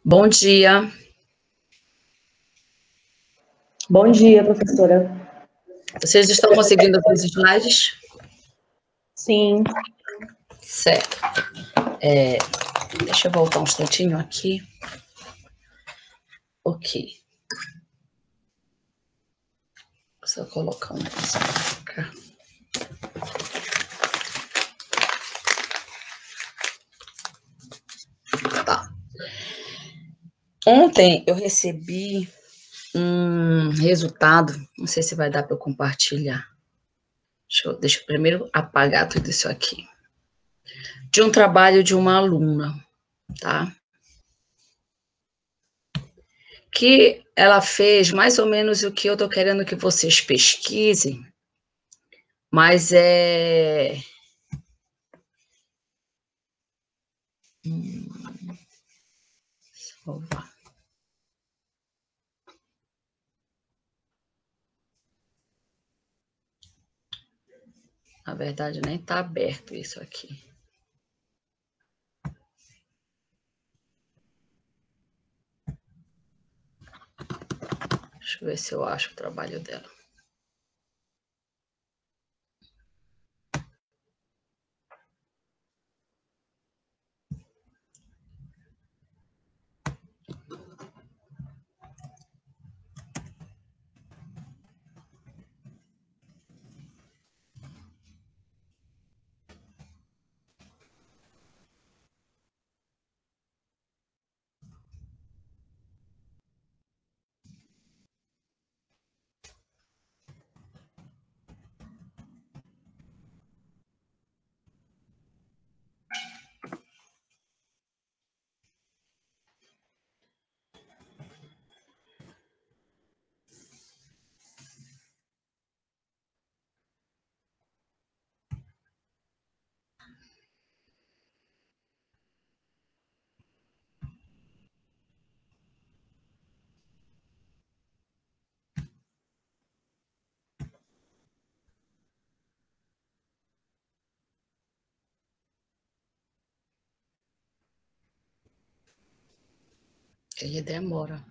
Bom dia. Bom dia, professora. Vocês estão conseguindo ver os slides? Sim. Certo. Deixa eu voltar um instantinho aqui. Ok. Só colocar um negócio pra cá. Tá. Ontem eu recebi um resultado, não sei se vai dar para eu compartilhar. Deixa eu primeiro apagar tudo isso aqui. De um trabalho de uma aluna, tá? Que ela fez mais ou menos o que eu tô querendo que vocês pesquisem, mas salvar. Na verdade, nem está aberto isso aqui. Deixa eu ver se eu acho o trabalho dela. Ele demora.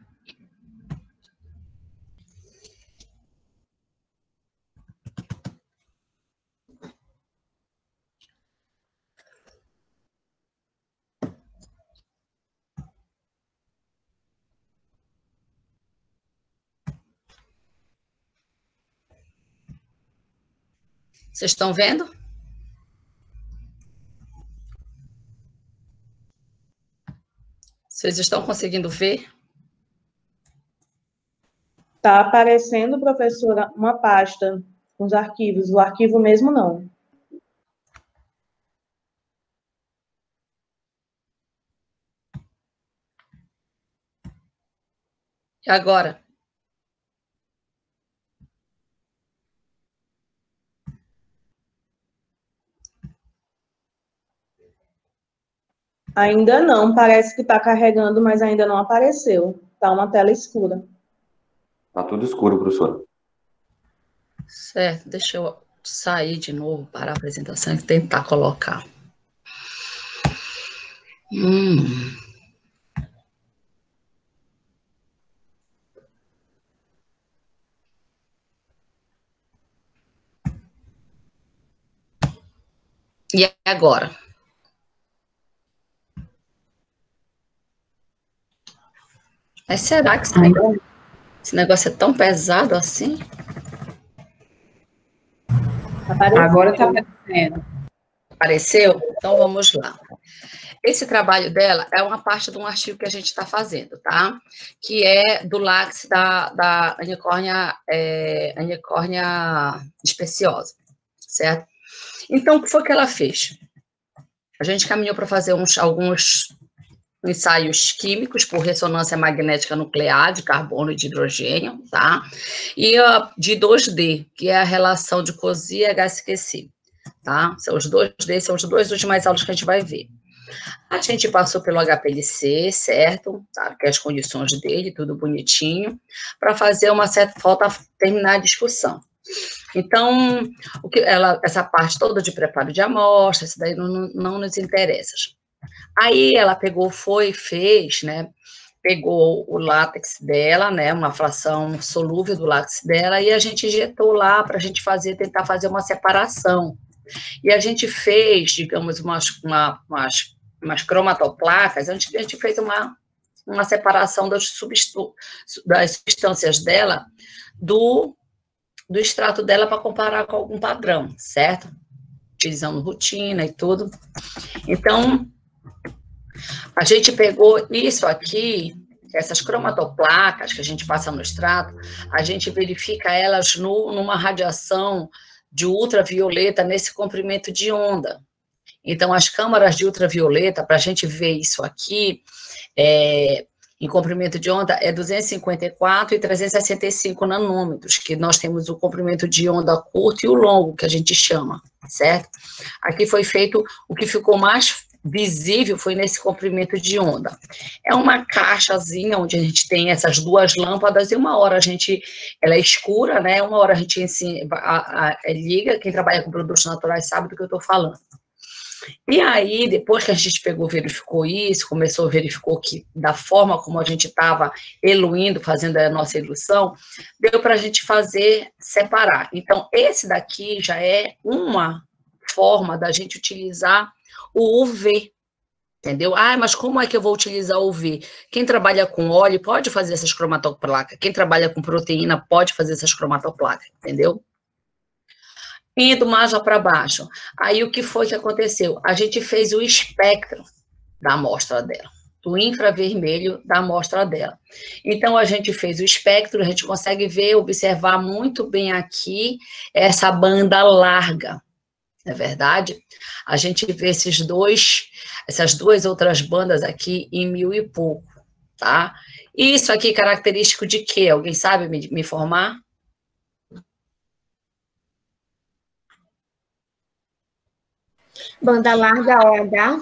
Vocês estão vendo? Vocês estão conseguindo ver? Está aparecendo, professora, uma pasta com os arquivos. O arquivo mesmo não. E agora? Ainda não. Parece que está carregando, mas ainda não apareceu. Está uma tela escura. Tá tudo escuro, professora. Certo, deixa eu sair de novo para a apresentação e tentar colocar. E agora? Mas será que esse negócio é tão pesado assim? Agora está aparecendo. Apareceu? Então vamos lá. Esse trabalho dela é uma parte de um artigo que a gente está fazendo, tá? Que é do láx da anicórnia, anicórnia especiosa, certo? Então, o que foi que ela fez? A gente caminhou para fazer alguns ensaios químicos por ressonância magnética nuclear de carbono e de hidrogênio, tá? E de 2D, que é a relação de Cozy e HCQC, tá? São os 2D, são os dois últimos aulas que a gente vai ver. A gente passou pelo HPLC, certo? Sabe que é as condições dele, tudo bonitinho, para fazer uma certa falta terminar a discussão. Então, essa parte toda de preparo de amostra, isso daí não nos interessa. Aí ela pegou, fez, né, pegou o látex dela, né, uma fração solúvel do látex dela, e a gente injetou lá para a gente tentar fazer uma separação. E a gente fez, digamos, umas cromatoplacas, a gente fez uma separação das substâncias dela, do extrato dela, para comparar com algum padrão, certo? Utilizando rotina e tudo. Então, a gente pegou isso aqui, essas cromatoplacas que a gente passa no extrato, a gente verifica elas numa radiação de ultravioleta nesse comprimento de onda. Então, as câmaras de ultravioleta, para a gente ver isso aqui, em comprimento de onda, é 254 e 365 nanômetros, que nós temos o comprimento de onda curto e o longo, que a gente chama, certo? Aqui foi feito, o que ficou mais visível foi nesse comprimento de onda. É uma caixazinha onde a gente tem essas duas lâmpadas, e uma hora ela é escura, né? Uma hora a gente liga, quem trabalha com produtos naturais sabe do que eu estou falando. E aí, depois que a gente verificou isso, verificou que da forma como a gente estava eluindo, fazendo a nossa ilusão, deu para a gente separar. Então, esse daqui já é uma forma da gente utilizar o UV, entendeu? Ah, mas como é que eu vou utilizar o UV? Quem trabalha com óleo pode fazer essas cromatoplacas, quem trabalha com proteína pode fazer essas cromatoplacas, entendeu? Indo mais lá para baixo. Aí, o que foi que aconteceu? A gente fez o espectro da amostra dela, do infravermelho da amostra dela. Então, a gente fez o espectro, a gente consegue observar muito bem aqui essa banda larga, não é verdade? A gente vê essas duas outras bandas aqui em 1000 e pouco, tá? Isso aqui é característico de quê? Alguém sabe me informar? Banda larga OH.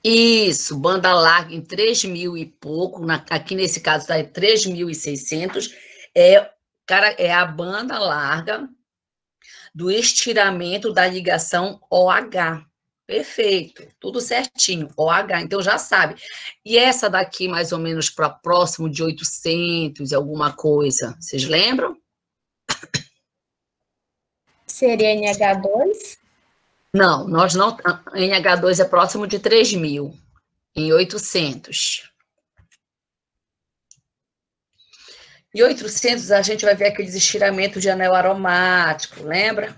Isso, banda larga em 3000 e pouco, aqui nesse caso está em 3600, é a banda larga do estiramento da ligação OH. Perfeito, tudo certinho, OH, então já sabe. E essa daqui, mais ou menos, para próximo de 800, alguma coisa, vocês lembram? Seria NH2? Não, nós não. NH2 é próximo de 3000, em 800. Em 800, a gente vai ver aqueles estiramentos de anel aromático, lembra?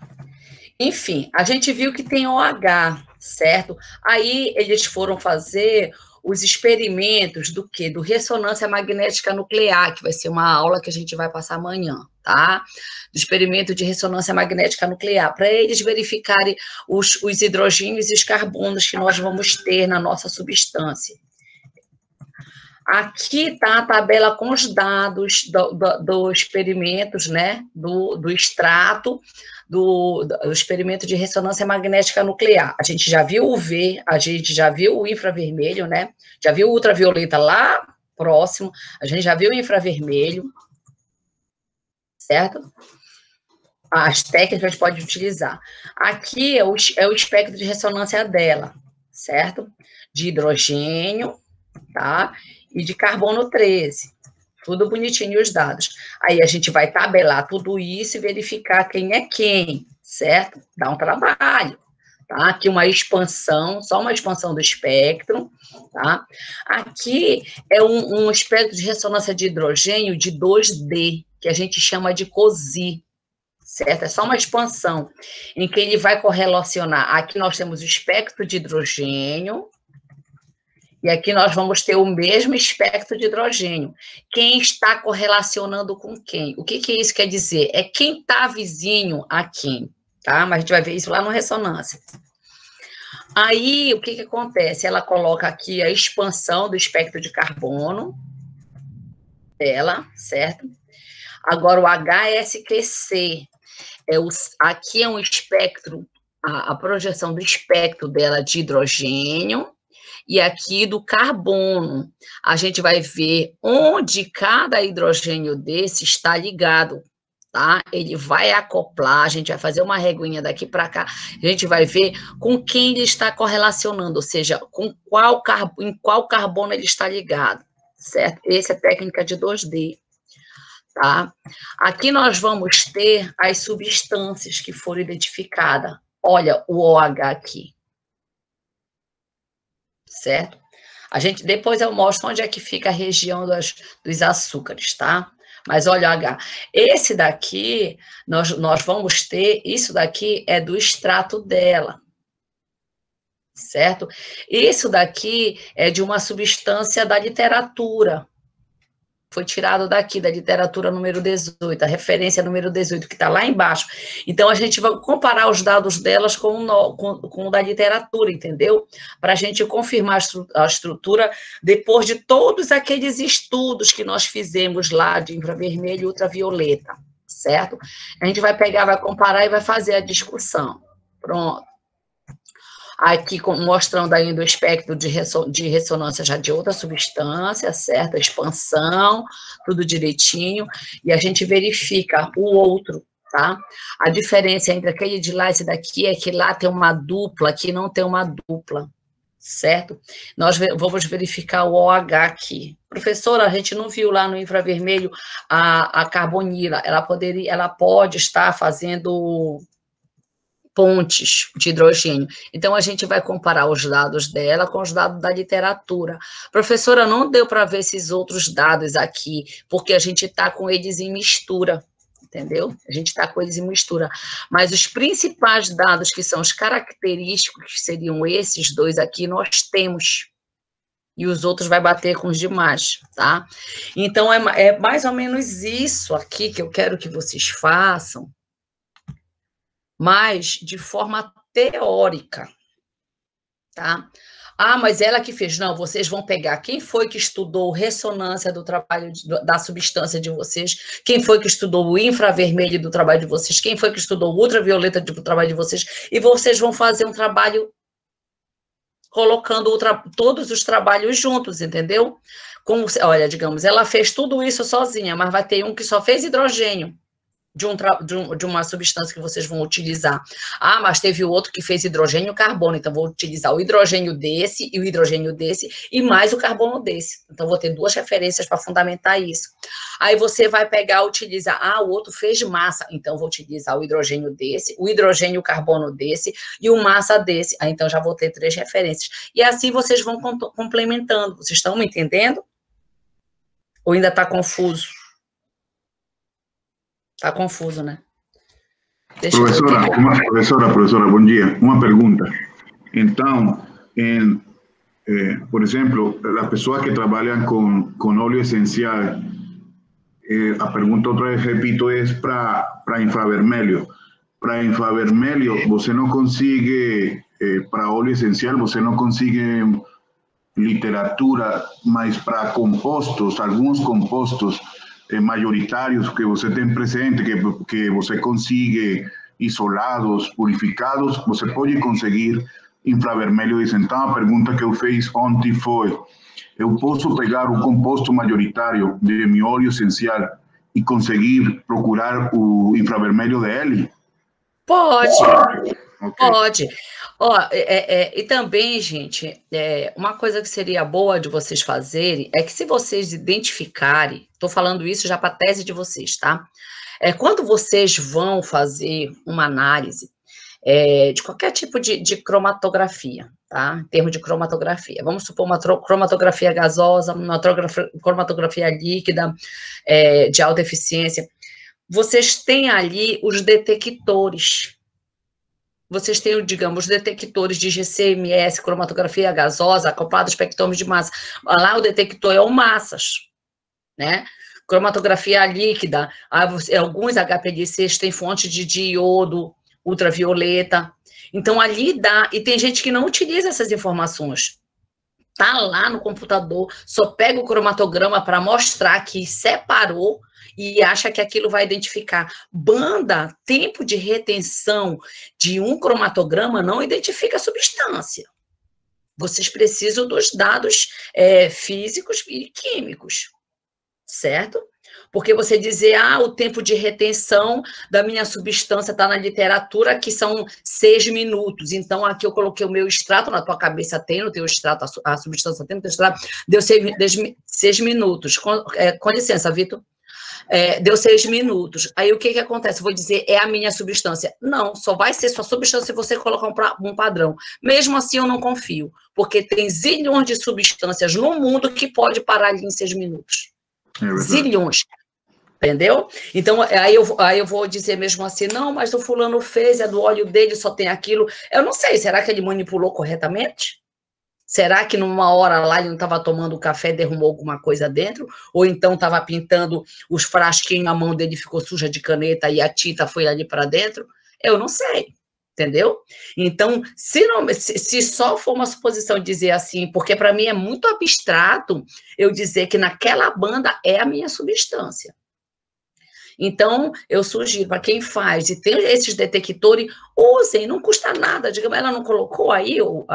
Enfim, a gente viu que tem OH, certo? Aí eles foram fazer os experimentos do quê? Do ressonância magnética nuclear, que vai ser uma aula que a gente vai passar amanhã, tá? Do experimento de ressonância magnética nuclear, para eles verificarem os hidrogênios e os carbonos que nós vamos ter na nossa substância. Aqui está a tabela com os dados dos experimentos, né? Do extrato, do experimento de ressonância magnética nuclear. A gente já viu o UV, a gente já viu o infravermelho, né? Já viu o ultravioleta lá próximo, a gente já viu o infravermelho, certo? As técnicas que a gente pode utilizar. Aqui é o espectro de ressonância dela, certo? De hidrogênio, tá? E de carbono 13. Tudo bonitinho os dados. Aí a gente vai tabelar tudo isso e verificar quem é quem, certo? Dá um trabalho, tá? Aqui uma expansão, só uma expansão do espectro, tá? Aqui é um espectro de ressonância de hidrogênio de 2D, que a gente chama de COSI, certo? É só uma expansão, em que ele vai correlacionar. Aqui nós temos o espectro de hidrogênio, e aqui nós vamos ter o mesmo espectro de hidrogênio. Quem está correlacionando com quem? O que isso quer dizer? É quem está vizinho a quem, tá? Mas a gente vai ver isso lá no ressonância. Aí, o que acontece? Ela coloca aqui a expansão do espectro de carbono dela, certo? Agora, o HSQC, aqui é um espectro, a projeção do espectro dela de hidrogênio, e aqui do carbono. A gente vai ver onde cada hidrogênio desse está ligado, tá? Ele vai acoplar, a gente vai fazer uma reguinha daqui para cá, a gente vai ver com quem ele está correlacionando, ou seja, em qual carbono ele está ligado, certo? Essa é a técnica de 2D, tá? Aqui nós vamos ter as substâncias que foram identificadas. Olha o OH aqui, certo? Depois eu mostro onde é que fica a região dos açúcares, tá? Mas olha o H. Esse daqui, nós vamos ter, isso daqui é do extrato dela, certo? Isso daqui é de uma substância da literatura. Foi tirado daqui, da literatura número 18, a referência número 18, que está lá embaixo. Então, a gente vai comparar os dados delas com o da literatura, entendeu? Para a gente confirmar a estrutura depois de todos aqueles estudos que nós fizemos lá de infravermelho e ultravioleta, certo? A gente vai pegar, vai comparar e vai fazer a discussão. Pronto. Aqui mostrando ainda o espectro de ressonância já de outra substância, certo? A expansão, tudo direitinho, e a gente verifica o outro, tá? A diferença entre aquele de lá e esse daqui é que lá tem uma dupla, aqui não tem uma dupla, certo? Nós vamos verificar o OH aqui. Professora, a gente não viu lá no infravermelho a carbonila, ela pode estar fazendo pontes de hidrogênio. Então, a gente vai comparar os dados dela com os dados da literatura. Professora, não deu para ver esses outros dados aqui, porque a gente está com eles em mistura, entendeu? A gente está com eles em mistura. Mas os principais dados, que são os característicos, que seriam esses dois aqui, nós temos. E os outros vai bater com os demais, tá? Então, é mais ou menos isso aqui que eu quero que vocês façam, mas de forma teórica, tá? Ah, mas ela que fez. Não, vocês vão pegar quem foi que estudou ressonância do trabalho da substância de vocês, quem foi que estudou o infravermelho do trabalho de vocês, quem foi que estudou o ultravioleta do trabalho de vocês, e vocês vão fazer um trabalho colocando todos os trabalhos juntos, entendeu? Como, olha, digamos, ela fez tudo isso sozinha, mas vai ter um que só fez hidrogênio de uma substância que vocês vão utilizar. Ah, mas teve o outro que fez hidrogênio e carbono, então vou utilizar o hidrogênio desse e o hidrogênio desse e mais o carbono desse. Então, vou ter duas referências para fundamentar isso. Aí você vai pegar, utilizar, o outro fez massa, então vou utilizar o hidrogênio desse, o hidrogênio e o carbono desse e o massa desse. Aí, então, já vou ter 3 referências. E assim vocês vão complementando. Vocês estão me entendendo? Ou ainda está confuso? Está confuso, né? Professora, bom dia. Uma pergunta. Então, por exemplo, as pessoas que trabalham com óleo essencial, a pergunta outra vez, repito, é para infravermelho. Para infravermelho, você não consegue, para óleo essencial, você não consegue literatura, mas para compostos, alguns compostos majoritários que você tem presente, que você consigue isolados, purificados, você pode conseguir infravermelho. Então, a pergunta que eu fiz ontem foi: eu posso pegar o composto majoritário de meu óleo essencial e conseguir procurar o infravermelho dele? Pode. Okay. Pode. E também, gente, uma coisa que seria boa de vocês fazerem é que, se vocês identificarem, estou falando isso já para a tese de vocês, tá? Quando vocês vão fazer uma análise de qualquer tipo de cromatografia, tá? Em termos de cromatografia, vamos supor uma cromatografia gasosa, uma cromatografia líquida, de alta eficiência, vocês têm ali os detectores. Vocês têm, digamos, detectores de GC-MS, cromatografia gasosa, acoplado a espectrômetro de massa. Lá o detector é o massas, né? Cromatografia líquida, alguns HPLCs têm fonte de diodo, ultravioleta. Então, ali dá, e tem gente que não utiliza essas informações. Tá lá no computador, só pega o cromatograma para mostrar que separou e acha que aquilo vai identificar. Banda, tempo de retenção de um cromatograma não identifica a substância. Vocês precisam dos dados físicos e químicos, certo? Porque você dizer, o tempo de retenção da minha substância está na literatura, que são 6 minutos. Então, aqui eu coloquei o meu extrato, na tua cabeça tem, no teu extrato, a substância tem no teu extrato, deu 6 minutos. Com licença, Vitor. Deu 6 minutos. Aí o que acontece? Vou dizer, é a minha substância. Não, só vai ser sua substância se você colocar um padrão. Mesmo assim, eu não confio, porque tem zilhões de substâncias no mundo que pode parar ali em 6 minutos. Zilhões. Entendeu? Então, aí eu vou dizer mesmo assim, não, mas o fulano fez, é do óleo dele, só tem aquilo. Eu não sei, será que ele manipulou corretamente? Será que numa hora lá ele não estava tomando café e derrumou alguma coisa dentro? Ou então estava pintando os frasquinhos, a mão dele ficou suja de caneta e a tinta foi ali para dentro? Eu não sei, entendeu? Então, se só for uma suposição dizer assim, porque para mim é muito abstrato eu dizer que naquela banda é a minha substância. Então, eu sugiro para quem faz e tem esses detectores, usem, não custa nada. Digamos, ela não colocou aí o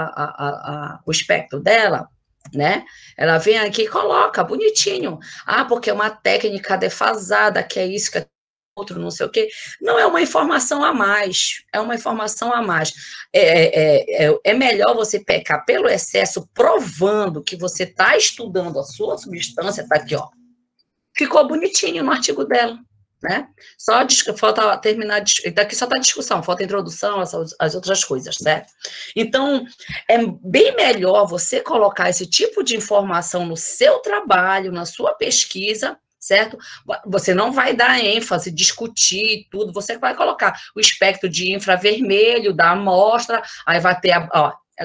espectro dela, né? Ela vem aqui e coloca, bonitinho. Porque é uma técnica defasada, que é isso, que é outro, não sei o quê. Não, é uma informação a mais. É uma informação a mais. É melhor você pecar pelo excesso, provando que você está estudando a sua substância, está aqui, ó. Ficou bonitinho no artigo dela. Né? Só falta terminar, daqui só está a discussão, falta a introdução, as outras coisas, certo? Então, é bem melhor você colocar esse tipo de informação no seu trabalho, na sua pesquisa, certo? Você não vai dar ênfase, discutir tudo, você vai colocar o espectro de infravermelho da amostra, aí vai ter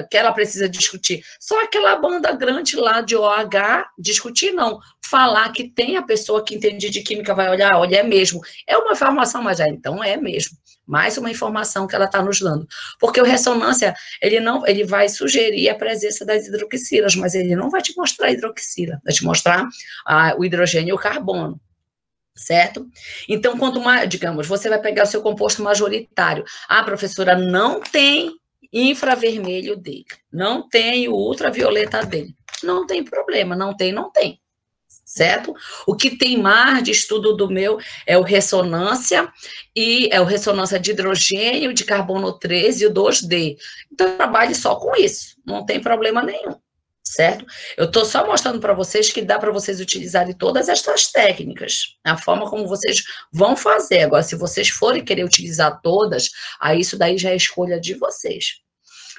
que ela precisa discutir. Só aquela banda grande lá de OH, discutir não. Falar que tem a pessoa que entende de química vai olhar, olha, é mesmo. É uma informação, mas então é mesmo. Mais uma informação que ela está nos dando. Porque o ressonância, ele vai sugerir a presença das hidroxilas, mas ele não vai te mostrar a hidroxila, vai te mostrar o hidrogênio e o carbono. Certo? Então, quanto mais, digamos, você vai pegar o seu composto majoritário. Professora, não tem infravermelho dele, não tem o ultravioleta dele. Não tem problema, não tem, certo? O que tem mais de estudo do meu é o ressonância, e é o ressonância de hidrogênio, de carbono 13 e o 2D. Então, trabalhe só com isso, não tem problema nenhum, certo? Eu estou só mostrando para vocês que dá para vocês utilizarem todas estas técnicas, a forma como vocês vão fazer. Agora, se vocês forem querer utilizar todas, aí isso daí já é escolha de vocês.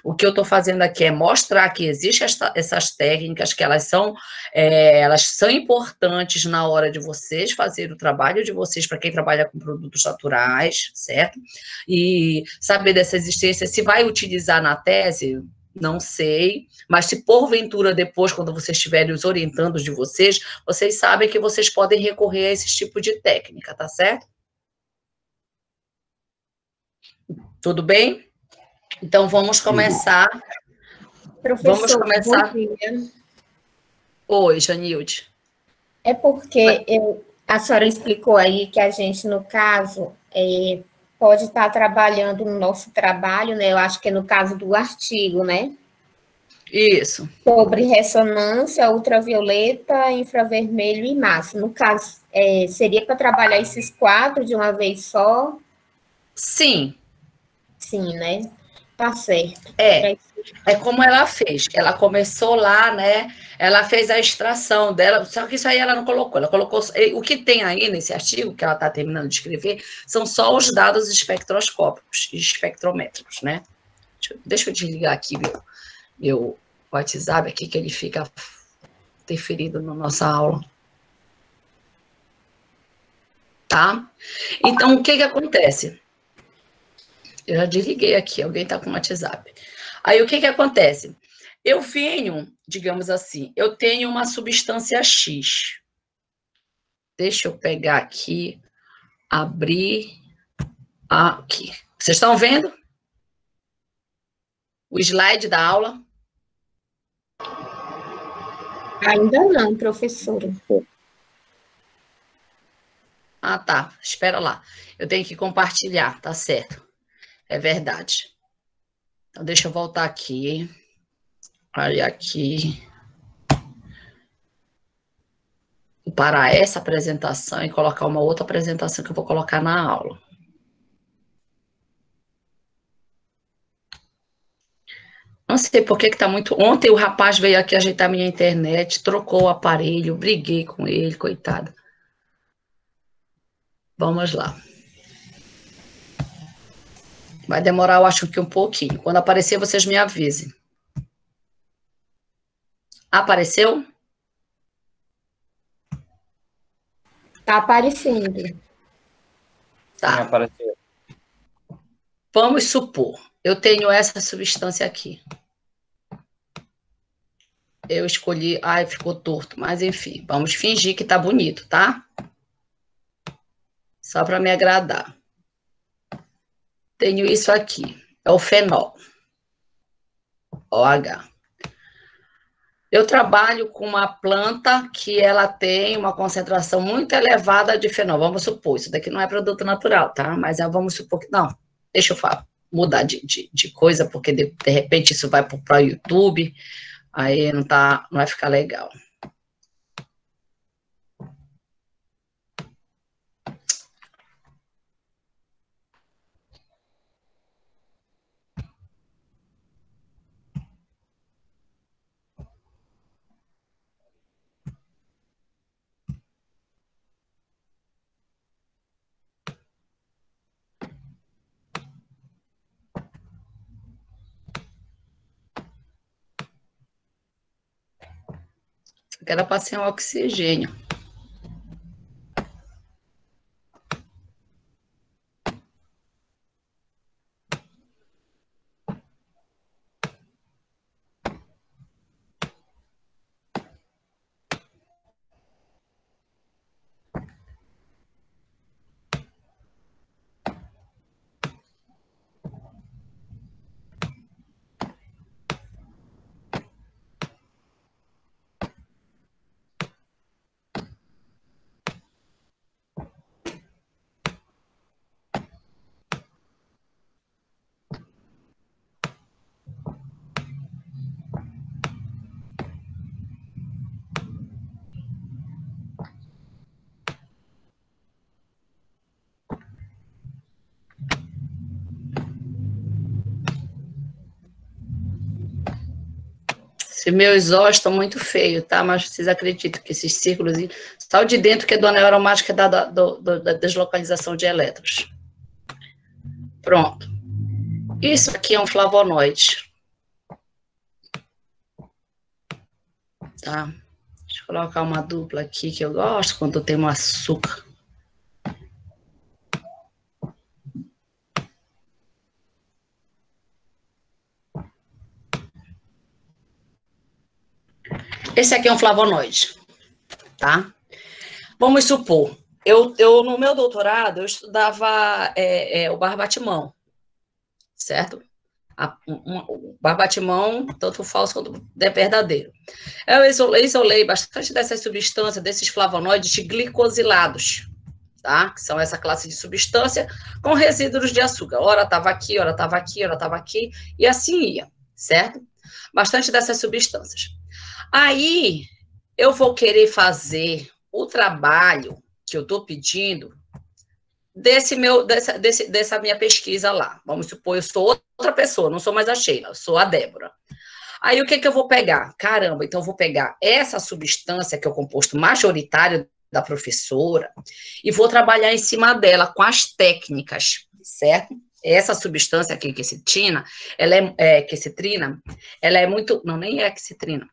O que eu estou fazendo aqui é mostrar que existem essas técnicas, que elas são importantes na hora de vocês fazerem o trabalho de vocês, para quem trabalha com produtos naturais, certo? E saber dessa existência, se vai utilizar na tese, não sei, mas se porventura depois, quando vocês estiverem os orientandos de vocês sabem que vocês podem recorrer a esse tipo de técnica, tá certo? Tudo bem? Então, vamos começar. Professor, bom dia. Oi, Janilde. É porque a senhora explicou aí que a gente, no caso, pode estar trabalhando no nosso trabalho, né? Eu acho que é no caso do artigo, né? Isso. Sobre ressonância, ultravioleta, infravermelho e massa. No caso, seria para trabalhar esses 4 de uma vez só? Sim. Sim, né? Tá certo. É como ela fez. Ela começou lá, né? Ela fez a extração dela, só que isso aí ela não colocou. Ela colocou. O que tem aí nesse artigo, que ela está terminando de escrever, são só os dados espectroscópicos e espectrométricos, né? Deixa eu desligar aqui meu WhatsApp aqui, que ele fica interferido na nossa aula. Tá? Então, o que acontece? Eu já desliguei aqui, alguém está com o WhatsApp. Aí, o que acontece? Eu venho, digamos assim, eu tenho uma substância X. Deixa eu pegar aqui, abrir aqui. Vocês estão vendo o slide da aula? Ainda não, professora. Tá. Espera lá. Eu tenho que compartilhar, tá certo. É verdade. Então, deixa eu voltar aqui. Olha aqui. parar essa apresentação e colocar uma outra apresentação que eu vou colocar na aula. Não sei por que tá muito... Ontem o rapaz veio aqui ajeitar minha internet, trocou o aparelho, briguei com ele, coitado. Vamos lá. Vai demorar, eu acho que um pouquinho. Quando aparecer, vocês me avisem. Apareceu? Tá aparecendo. Tá. Sim, apareceu. Vamos supor, eu tenho essa substância aqui. Eu escolhi... Ai, ficou torto, mas enfim. Vamos fingir que tá bonito, tá? Só para me agradar. Tenho isso aqui. É o fenol. OH. Eu trabalho com uma planta que ela tem uma concentração muito elevada de fenol. Vamos supor, isso daqui não é produto natural, tá? Mas vamos supor que... Não, deixa eu mudar de coisa, porque de repente isso vai para o YouTube, aí não vai ficar legal. Isso aqui era para ser um oxigênio. Esse meus olhos estão muito feios, tá? Mas vocês acreditam que esses círculos... Só o de dentro que é do anel aromático é da deslocalização de elétrons. Pronto. Isso aqui é um flavonoide. Tá? Deixa eu colocar uma dupla aqui, que eu gosto quando tem um açúcar. Esse aqui é um flavonoide, tá? Vamos supor, eu no meu doutorado, eu estudava o barbatimão, certo? O barbatimão, tanto falso quanto verdadeiro. Eu isolei bastante dessas substâncias, desses flavonoides glicosilados, tá? Que são essa classe de substância com resíduos de açúcar. Ora estava aqui, ora estava aqui, ora estava aqui, e assim ia, certo? Bastante dessas substâncias. Aí, eu vou querer fazer o trabalho que eu estou pedindo dessa minha pesquisa lá. Vamos supor, eu sou outra pessoa, não sou mais a Sheila, eu sou a Débora. Aí, o que eu vou pegar? Caramba, então eu vou pegar essa substância, que é o composto majoritário da professora, e vou trabalhar em cima dela com as técnicas, certo? Essa substância aqui, quercetina, ela é muito... Não, nem é quercetina.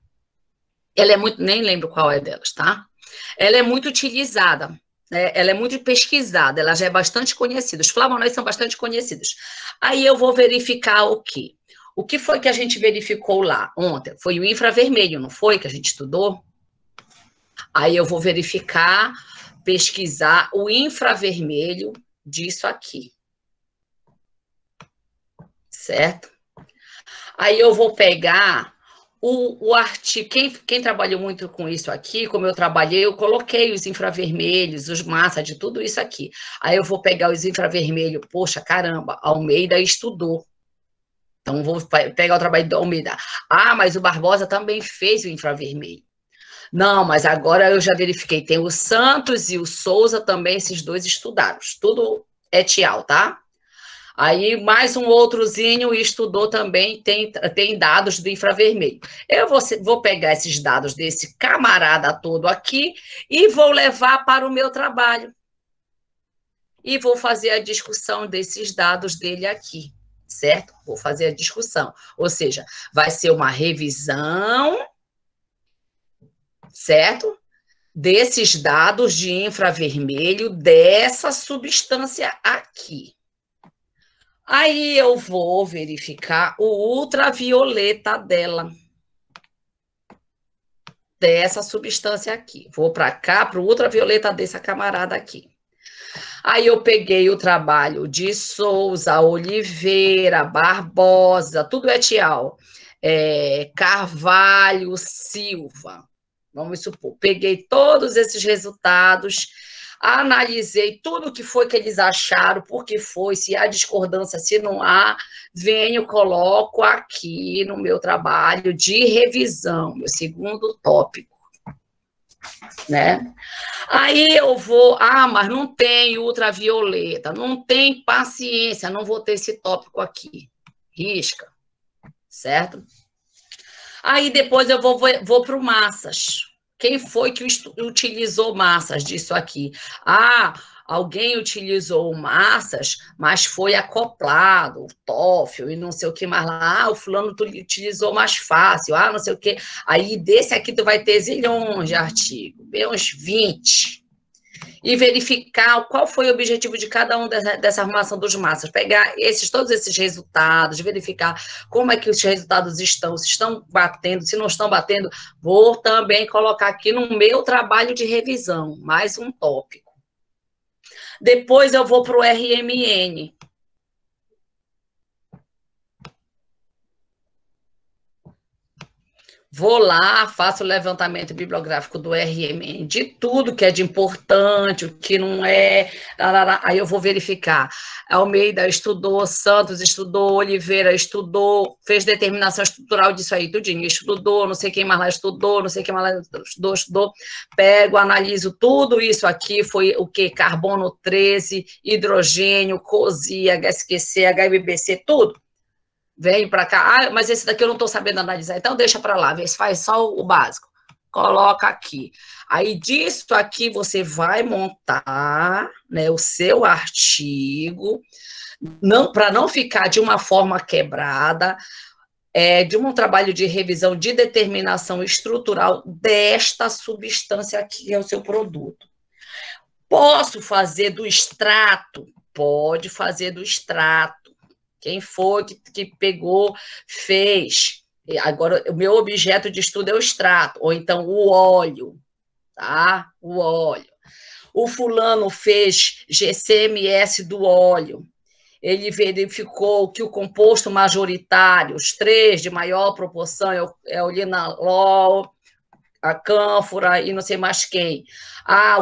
Ela é muito, nem lembro qual é delas, tá? Ela é muito utilizada, né? Ela é muito pesquisada, ela já é bastante conhecida, os flavonoides são bastante conhecidos. Aí eu vou verificar o quê? O que foi que a gente verificou lá ontem? Foi o infravermelho, não foi, que a gente estudou? Aí eu vou verificar, pesquisar o infravermelho disso aqui. Certo? Aí eu vou pegar... O artigo, quem trabalhou muito com isso aqui, como eu trabalhei, eu coloquei os infravermelhos, os massas, de tudo isso aqui. Aí eu vou pegar os infravermelhos, poxa, caramba, Almeida estudou. Então, vou pegar o trabalho do Almeida. Ah, mas o Barbosa também fez o infravermelho. Não, mas agora eu já verifiquei. Tem o Santos e o Souza também, esses dois estudaram. Tudo etial, tá? Aí, mais um outrozinho estudou também, tem dados do infravermelho. Eu vou pegar esses dados desse camarada todo aqui e vou levar para o meu trabalho. E vou fazer a discussão desses dados dele aqui, certo? Vou fazer a discussão. Ou seja, vai ser uma revisão, certo? Desses dados de infravermelho dessa substância aqui. Aí eu vou verificar o ultravioleta dela. Dessa substância aqui. Vou para cá, para o ultravioleta dessa camarada aqui. Aí eu peguei o trabalho de Souza, Oliveira, Barbosa, tudo etial. Carvalho, Silva. Vamos supor, peguei todos esses resultados, analisei tudo que foi que eles acharam, por que foi, se há discordância, se não há, venho, coloco aqui no meu trabalho de revisão, meu segundo tópico, né? Aí eu vou, mas não tem ultravioleta, não tem paciência, não vou ter esse tópico aqui, risca, certo? Aí depois eu vou para o massas. Quem foi que utilizou massas disso aqui? Alguém utilizou massas, mas foi acoplado, o TOEFL e não sei o que mais lá. O fulano utilizou mais fácil, não sei o que. Aí desse aqui tu vai ter zilhões de artigos, bem uns 20. E verificar qual foi o objetivo de cada um dessa arrumação dos massas. Pegar todos esses resultados, verificar como é que os resultados estão, se estão batendo, se não estão batendo. Vou também colocar aqui no meu trabalho de revisão, mais um tópico. Depois eu vou para o RMN. Vou lá, faço o levantamento bibliográfico do RMN, de tudo que é de importante, o que não é. Aí eu vou verificar. Almeida estudou, Santos estudou, Oliveira estudou, fez determinação estrutural disso aí, tudinho. Estudou, não sei quem mais lá estudou, não sei quem mais lá estudou. Pego, analiso tudo isso aqui, foi o quê? Carbono 13, hidrogênio, COSI, HSQC, HBBC, tudo. Vem para cá, mas esse daqui eu não estou sabendo analisar, então deixa para lá, vê se faz só o básico. Coloca aqui. Aí disso aqui você vai montar, né, o seu artigo, para não ficar de uma forma quebrada, de um trabalho de revisão de determinação estrutural desta substância aqui, que é o seu produto. Posso fazer do extrato? Pode fazer do extrato. Quem foi que pegou, fez. Agora, o meu objeto de estudo é o extrato, ou então o óleo, tá? O óleo. O fulano fez GCMS do óleo. Ele verificou que o composto majoritário, os 3 de maior proporção, é o linalol, a cânfora e não sei mais quem.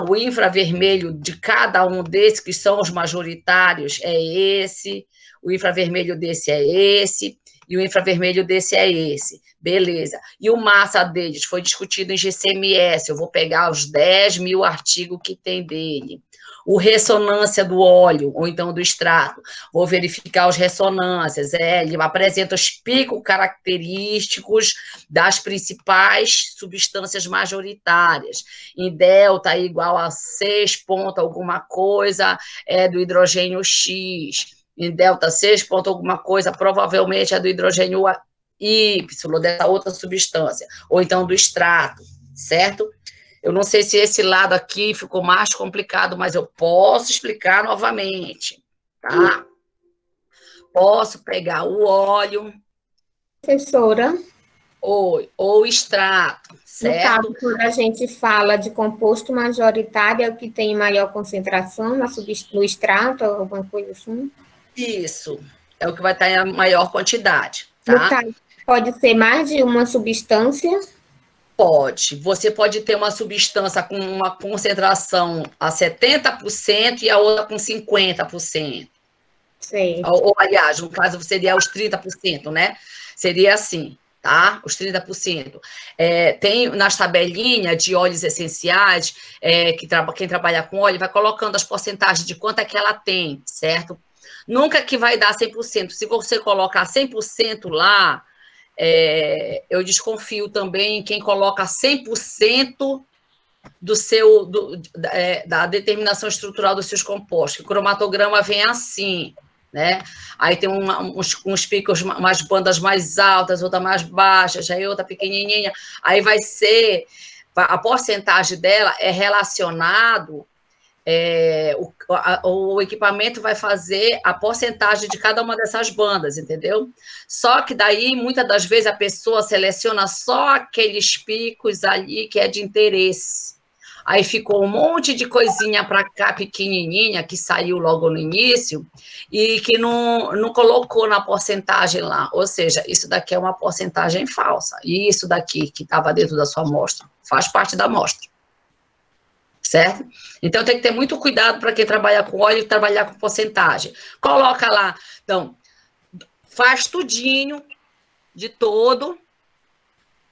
O infravermelho de cada um desses, que são os majoritários, é esse. O infravermelho desse é esse, e o infravermelho desse é esse. Beleza. E o massa deles foi discutido em GCMS, eu vou pegar os 10 mil artigos que tem dele. O ressonância do óleo, ou então do extrato, vou verificar as ressonâncias, ele apresenta os picos característicos das principais substâncias majoritárias. Em delta igual a 6 ponto alguma coisa, é do hidrogênio X. Em delta 6 ponto alguma coisa, provavelmente é do hidrogênio Y, dessa outra substância, ou então do extrato, certo? Eu não sei se esse lado aqui ficou mais complicado, mas eu posso explicar novamente, tá? Posso pegar o óleo. Professora. Ou extrato, certo? No caso, quando a gente fala de composto majoritário, é o que tem maior concentração no extrato, alguma coisa assim? Isso, é o que vai estar em a maior quantidade, tá? No caso, pode ser mais de uma substância? Pode. Você pode ter uma substância com uma concentração a 70% e a outra com 50%. Sim. Ou, aliás, no caso, seria os 30%, né? Seria assim, tá? Os 30%. Tem nas tabelinhas de óleos essenciais, quem trabalha com óleo vai colocando as porcentagens de quanto é que ela tem, certo? Nunca que vai dar 100%. Se você colocar 100% lá, eu desconfio também em quem coloca 100% da determinação estrutural dos seus compostos. O cromatograma vem assim, né? Aí tem uns picos, umas bandas mais altas, outra mais baixas, aí outra pequenininha. Aí vai ser, a porcentagem dela é relacionado, o equipamento vai fazer a porcentagem de cada uma dessas bandas, entendeu? Só que daí, muitas das vezes, a pessoa seleciona só aqueles picos ali que é de interesse. Aí ficou um monte de coisinha para cá, pequenininha, que saiu logo no início, e que não colocou na porcentagem lá. Ou seja, isso daqui é uma porcentagem falsa. E isso daqui, que estava dentro da sua amostra, faz parte da amostra. Certo? Então, tem que ter muito cuidado para quem trabalha com óleo e trabalhar com porcentagem. Coloca lá, então, faz tudinho, de todo.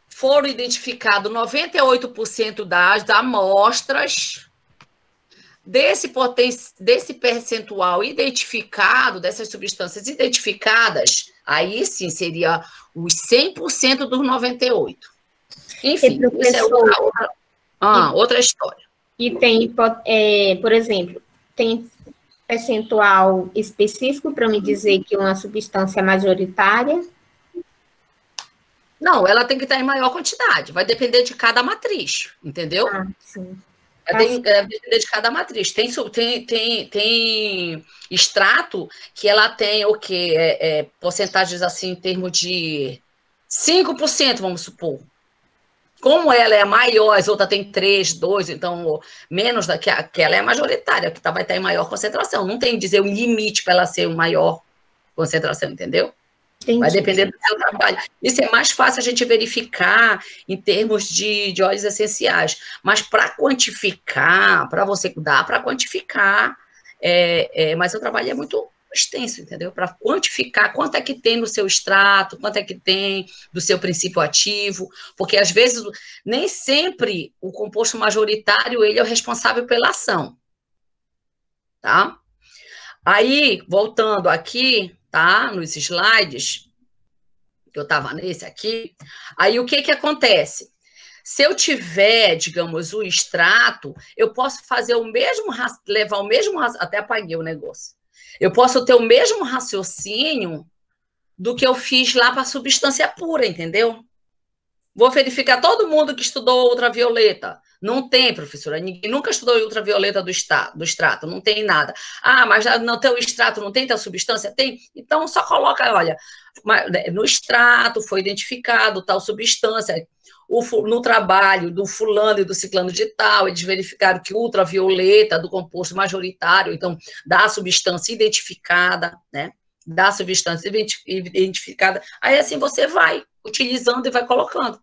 Foram identificados 98% das amostras. Desse percentual identificado, dessas substâncias identificadas, aí sim seria os 100% dos 98%. Enfim, isso é outra história. E tem, por exemplo, tem percentual específico para me dizer que uma substância é majoritária? Não, ela tem que estar em maior quantidade. Vai depender de cada matriz, entendeu? Sim. Vai depender de cada matriz. Tem extrato que ela tem o quê? Porcentagens assim em termos de 5%, vamos supor. Como ela é maior, as outras tem 3, 2, então menos que ela é majoritária, que vai estar em maior concentração. Não tem que dizer um limite para ela ser uma maior concentração, entendeu? Entendi. Vai depender do seu trabalho. Isso é mais fácil a gente verificar em termos de óleos essenciais. Mas para quantificar, para você dá para quantificar, mas o trabalho é muito extenso, entendeu? Para quantificar quanto é que tem no seu extrato, quanto é que tem do seu princípio ativo, porque às vezes nem sempre o composto majoritário ele é o responsável pela ação, tá? Aí, voltando aqui, tá? Nos slides, que eu estava nesse aqui, aí o que acontece? Se eu tiver, digamos, o extrato, eu posso fazer o mesmo, levar o mesmo, até apaguei o negócio. Eu posso ter o mesmo raciocínio do que eu fiz lá para a substância pura, entendeu? Vou verificar todo mundo que estudou ultravioleta. Não tem, professora, ninguém nunca estudou ultravioleta do extrato, não tem nada. Ah, mas no teu extrato não tem tal substância? Tem? Então, só coloca, olha, no extrato foi identificado tal substância. No trabalho do fulano e do ciclano de tal, eles verificaram que ultravioleta do composto majoritário, então, da substância identificada, né? Da substância identificada. Aí, assim, você vai utilizando e vai colocando.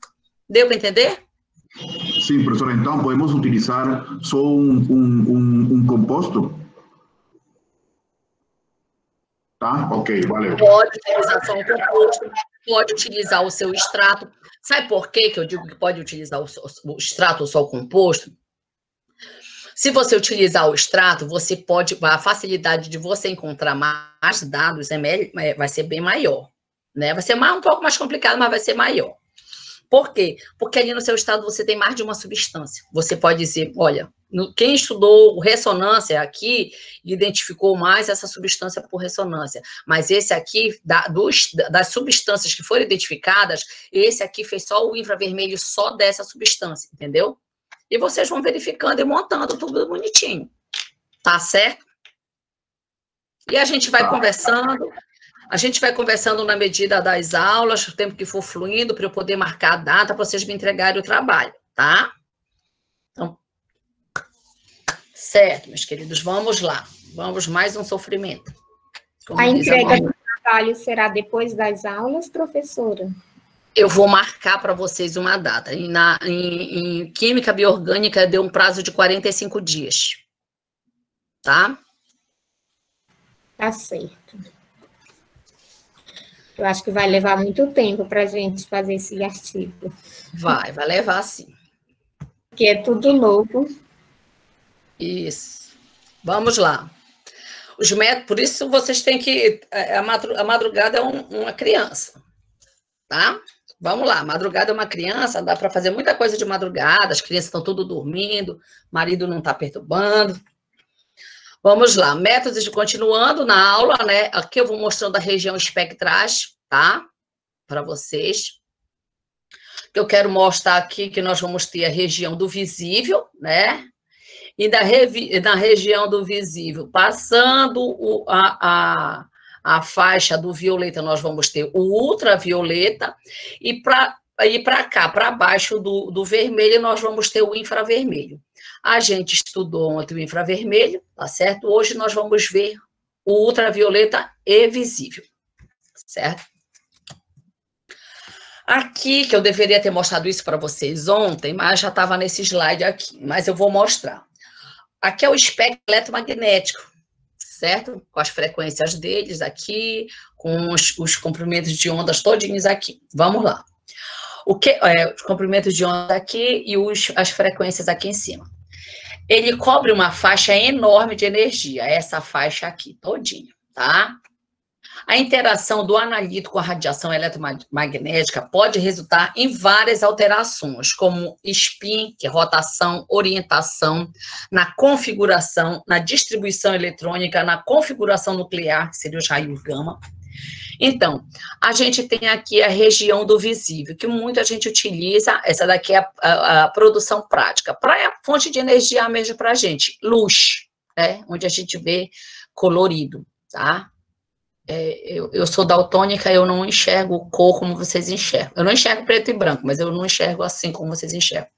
Deu para entender? Sim, professora. Então, podemos utilizar só um composto? Tá? Ok, valeu. Pode utilizar só um composto, pode utilizar o seu extrato. Sabe por quê que eu digo que pode utilizar o extrato ou só o composto? Se você utilizar o extrato, você pode, a facilidade de você encontrar mais dados vai ser bem maior, né? Vai ser um pouco mais complicado, mas vai ser maior. Por quê? Porque ali no seu extrato você tem mais de uma substância. Você pode dizer, olha, quem estudou ressonância aqui identificou mais essa substância por ressonância, mas esse aqui, das substâncias que foram identificadas, esse aqui fez só o infravermelho só dessa substância, entendeu? E vocês vão verificando e montando tudo bonitinho, tá certo? E a gente vai conversando na medida das aulas, o tempo que for fluindo, para eu poder marcar a data, para vocês me entregarem o trabalho, tá? Então, certo, meus queridos, vamos lá. Vamos mais um sofrimento. A entrega do trabalho será depois das aulas, professora? Eu vou marcar para vocês uma data. Em Química Bioorgânica, deu um prazo de 45 dias. Tá? Tá certo. Eu acho que vai levar muito tempo para a gente fazer esse artigo. Vai levar sim. Porque é tudo novo. Isso. Vamos lá. Os métodos, por isso vocês têm que... A madrugada é uma criança, tá? Vamos lá, madrugada é uma criança, dá para fazer muita coisa de madrugada, as crianças estão tudo dormindo, o marido não está perturbando. Vamos lá, métodos de continuando na aula, né? Aqui eu vou mostrando a região espectrais, tá? Para vocês. Eu quero mostrar aqui que nós vamos ter a região do visível, né? E na região do visível, passando a faixa do violeta, nós vamos ter o ultravioleta, e para cá, para baixo do vermelho, nós vamos ter o infravermelho. A gente estudou ontem o infravermelho, tá certo? Hoje nós vamos ver o ultravioleta e visível, certo? Aqui, que eu deveria ter mostrado isso para vocês ontem, mas já estava nesse slide aqui, mas eu vou mostrar. Aqui é o espectro eletromagnético, certo? Com as frequências deles aqui, com os comprimentos de ondas todinhos aqui. Vamos lá. Os comprimentos de onda aqui e as frequências aqui em cima. Ele cobre uma faixa enorme de energia, essa faixa aqui todinha, tá? A interação do analito com a radiação eletromagnética pode resultar em várias alterações, como spin, que é rotação, orientação, na configuração, na distribuição eletrônica, na configuração nuclear, que seria os raios gama. Então, a gente tem aqui a região do visível, que muita gente utiliza, essa daqui é a produção prática, para a fonte de energia mesmo para a gente, luz, né? Onde a gente vê colorido, tá? Eu sou daltônica, eu não enxergo cor como vocês enxergam. Eu não enxergo preto e branco, mas eu não enxergo assim como vocês enxergam.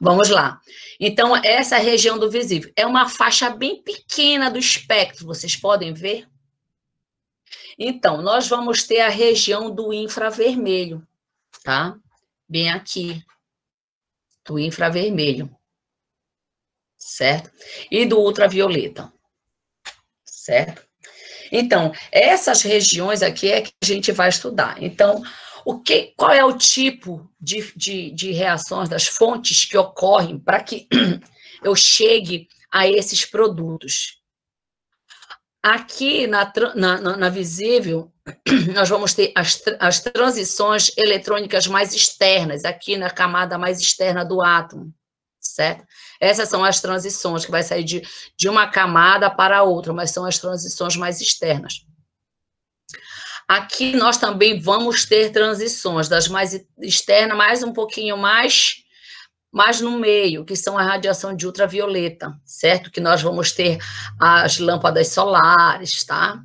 Vamos lá. Então, essa região do visível é uma faixa bem pequena do espectro, vocês podem ver? Então, nós vamos ter a região do infravermelho, tá? Bem aqui, do infravermelho, certo? E do ultravioleta, certo? Então, essas regiões aqui é que a gente vai estudar. Então, qual é o tipo de reações das fontes que ocorrem para que eu chegue a esses produtos? Aqui na visível, nós vamos ter as transições eletrônicas mais externas, aqui na camada mais externa do átomo, certo? Essas são as transições que vai sair de uma camada para outra, mas são as transições mais externas. Aqui nós também vamos ter transições das mais externas, mais um pouquinho mais no meio, que são a radiação de ultravioleta, certo? Que nós vamos ter as lâmpadas solares, tá?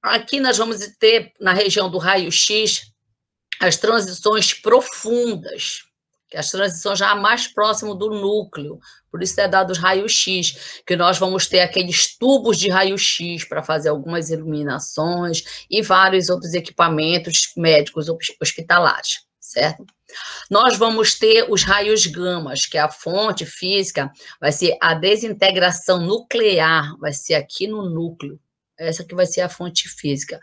Aqui nós vamos ter, na região do raio-x, as transições profundas, que as transições já mais próximo do núcleo, por isso é dado os raios-x, que nós vamos ter aqueles tubos de raio-x para fazer algumas iluminações e vários outros equipamentos médicos hospitalares, certo? Nós vamos ter os raios gamas, que a fonte física vai ser a desintegração nuclear, vai ser aqui no núcleo. Essa que vai ser a fonte física.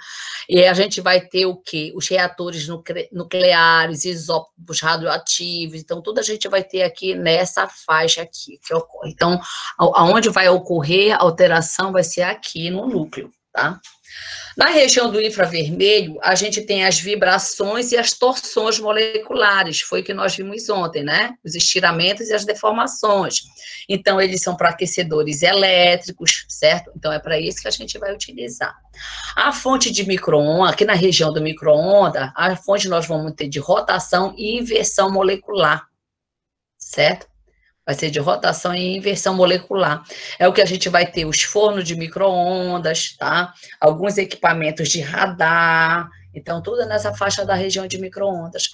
E a gente vai ter o quê? Os reatores nucleares, isótopos radioativos, então tudo a gente vai ter aqui nessa faixa aqui que ocorre. Então, aonde vai ocorrer a alteração vai ser aqui no núcleo, tá? Na região do infravermelho, a gente tem as vibrações e as torções moleculares, foi o que nós vimos ontem, né? Os estiramentos e as deformações. Então, eles são para aquecedores elétricos, certo? Então, é para isso que a gente vai utilizar. A fonte de micro-ondas, aqui na região do micro-ondas, a fonte nós vamos ter de rotação e inversão molecular, certo? Vai ser de rotação e inversão molecular. É o que a gente vai ter os fornos de micro-ondas, tá? Alguns equipamentos de radar. Então, tudo nessa faixa da região de micro-ondas.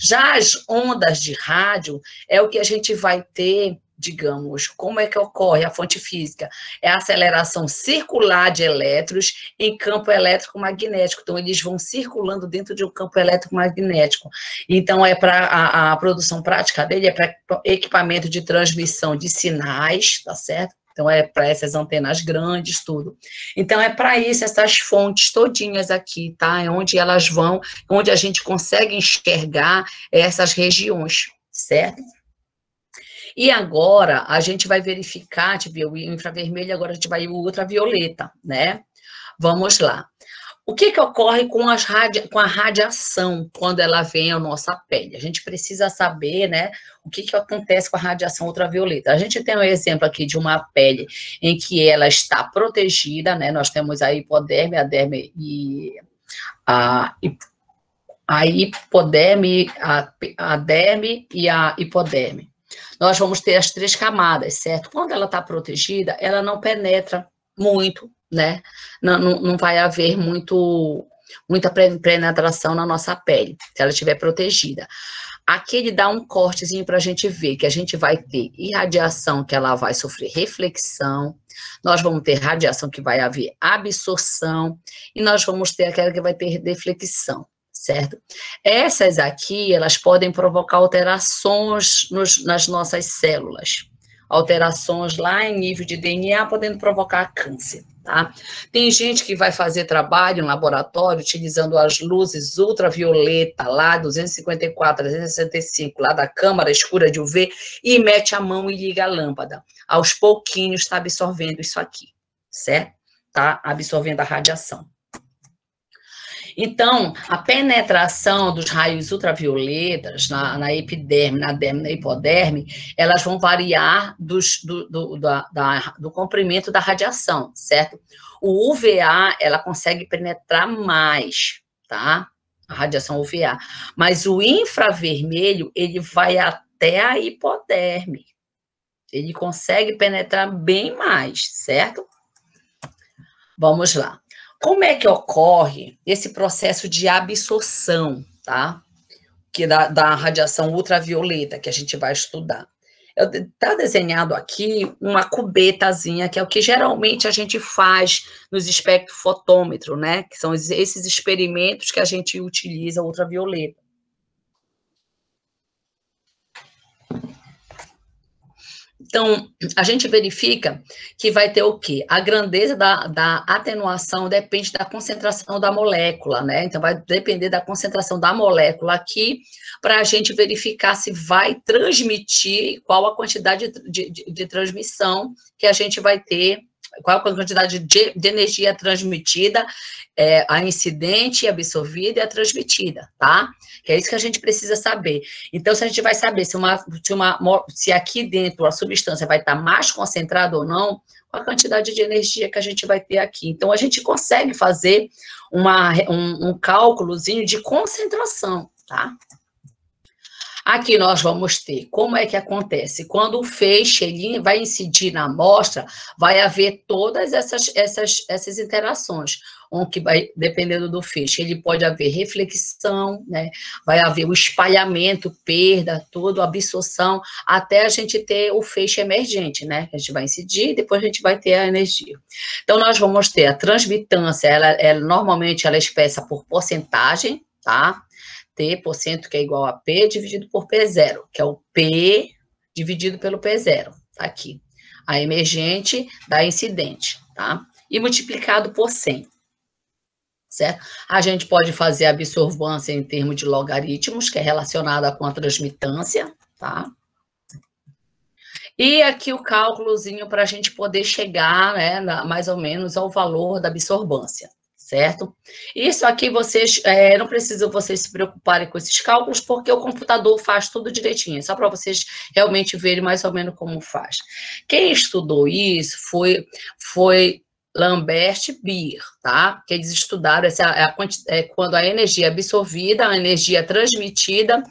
Já as ondas de rádio é o que a gente vai ter, digamos, como é que ocorre a fonte física? É a aceleração circular de elétrons em campo elétrico-magnético. Então, eles vão circulando dentro de um campo elétrico-magnético. Então, é para a produção prática dele, é para equipamento de transmissão de sinais, tá certo? Então, é para essas antenas grandes, tudo. Então, é para isso, essas fontes todinhas aqui, tá? É onde elas vão, onde a gente consegue enxergar essas regiões, certo? E agora, a gente vai verificar, o infravermelho, agora a gente vai o ultravioleta, né? Vamos lá. O que ocorre com a radiação quando ela vem à nossa pele? A gente precisa saber, né, o que acontece com a radiação ultravioleta. A gente tem um exemplo aqui de uma pele em que ela está protegida, né? Nós temos a hipoderme, a derme e a hipoderme, a derme e a hipoderme. Nós vamos ter as 3 camadas, certo? Quando ela está protegida, ela não penetra muito, né? Não vai haver muita penetração na nossa pele, se ela estiver protegida. Aqui ele dá um cortezinho para a gente ver que a gente vai ter irradiação, que ela vai sofrer reflexão, nós vamos ter radiação que vai haver absorção, e nós vamos ter aquela que vai ter deflexão, certo? Essas aqui, elas podem provocar alterações nas nossas células, alterações lá em nível de DNA, podendo provocar câncer, tá? Tem gente que vai fazer trabalho no laboratório utilizando as luzes ultravioleta, lá 254, 365, lá da câmara escura de UV, e mete a mão e liga a lâmpada. Aos pouquinhos está absorvendo isso aqui, certo? Tá absorvendo a radiação. Então, a penetração dos raios ultravioletas na epiderme, na derme, na hipoderme, elas vão variar do comprimento da radiação, certo? O UVA, ela consegue penetrar mais, tá? A radiação UVA. Mas o infravermelho, ele vai até a hipoderme. Ele consegue penetrar bem mais, certo? Vamos lá. Como é que ocorre esse processo de absorção, tá? Que da radiação ultravioleta que a gente vai estudar. Está desenhado aqui uma cubetazinha, que é o que geralmente a gente faz nos espectrofotômetros, né? Que são esses experimentos que a gente utiliza ultravioleta. Então, a gente verifica que vai ter o quê? A grandeza da atenuação depende da concentração da molécula, né? Então, vai depender da concentração da molécula aqui, para a gente verificar se vai transmitir, qual a quantidade de transmissão que a gente vai ter, qual a quantidade de energia transmitida, a incidente, absorvida e a transmitida, tá? Que é isso que a gente precisa saber. Então, se a gente vai saber se aqui dentro a substância vai estar mais concentrada ou não, a quantidade de energia que a gente vai ter aqui. Então, a gente consegue fazer um cálculozinho de concentração, tá? Aqui nós vamos ter, como é que acontece? Quando o feixe ele vai incidir na amostra, vai haver todas essas interações, onde vai, dependendo do feixe, ele pode haver reflexão, né? Vai haver o espalhamento, perda, tudo, absorção, até a gente ter o feixe emergente, né? A gente vai incidir e depois a gente vai ter a energia. Então, nós vamos ter a transmitância, normalmente ela é expressa por porcentagem, tá? T%, que é igual a P dividido por P0, que é o P dividido pelo P0, tá aqui. A emergente da incidente, tá? E multiplicado por 100, certo? A gente pode fazer a absorvância em termos de logaritmos, que é relacionada com a transmitância, tá? E aqui o cálculozinho para a gente poder chegar, né, mais ou menos ao valor da absorvância. Certo? Isso aqui vocês, não precisam vocês se preocuparem com esses cálculos, porque o computador faz tudo direitinho, só para vocês realmente verem mais ou menos como faz. Quem estudou isso foi Lambert e Beer, tá? Que eles estudaram quando a energia absorvida, a energia transmitida,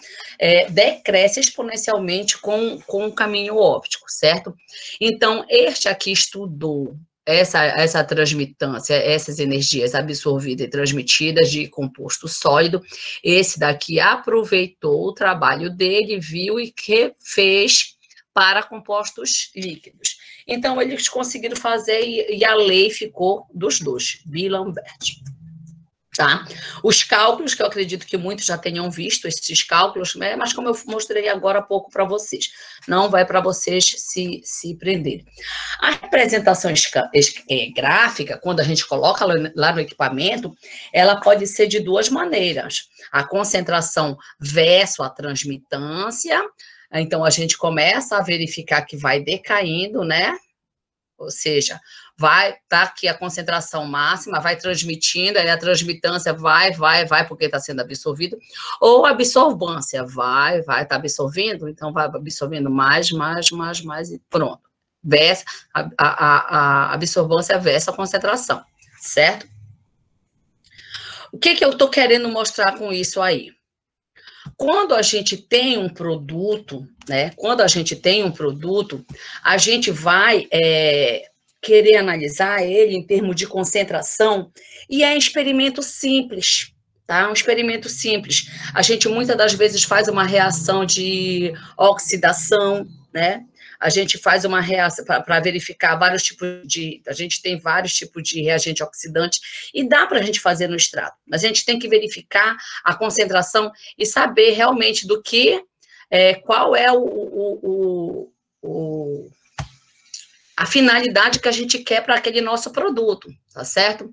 decresce exponencialmente com o caminho óptico, certo? Então, este aqui estudou essa transmitância, essas energias absorvidas e transmitidas de composto sólido. Esse daqui aproveitou o trabalho dele, viu e que fez para compostos líquidos. Então, eles conseguiram fazer e a lei ficou dos dois, Beer e Lambert. Tá? Os cálculos, que eu acredito que muitos já tenham visto, esses cálculos, né? Mas como eu mostrei agora há pouco para vocês, não vai para vocês se prenderem. A representação gráfica, quando a gente coloca lá no equipamento, ela pode ser de duas maneiras. A concentração versus a transmitância, então a gente começa a verificar que vai decaindo, né? Ou seja, vai estar aqui a concentração máxima, vai transmitindo, aí a transmitância vai, porque está sendo absorvido, ou a absorvância vai estar absorvendo, então vai absorvendo mais, e pronto. Versa, a absorvância versus a concentração, certo? O que eu estou querendo mostrar com isso aí? Quando a gente tem um produto, né? Quando a gente tem um produto, a gente vai querer analisar ele em termos de concentração, e é um experimento simples, tá? Um experimento simples. A gente muitas das vezes faz uma reação de oxidação, né? A gente faz uma reação para verificar vários tipos de... A gente tem vários tipos de reagente oxidante e dá para a gente fazer no extrato. Mas a gente tem que verificar a concentração e saber realmente do que... qual é a finalidade que a gente quer para aquele nosso produto, tá certo?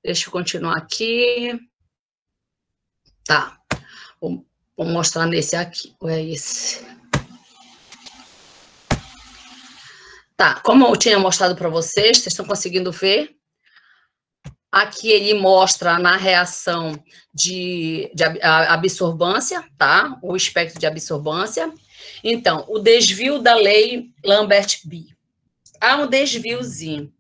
Deixa eu continuar aqui. Tá. Vou mostrar nesse aqui. É esse. Tá, como eu tinha mostrado para vocês estão conseguindo ver? Aqui ele mostra na reação de absorvância, tá? O espectro de absorvância. Então, o desvio da lei Lambert-B. Há um desviozinho,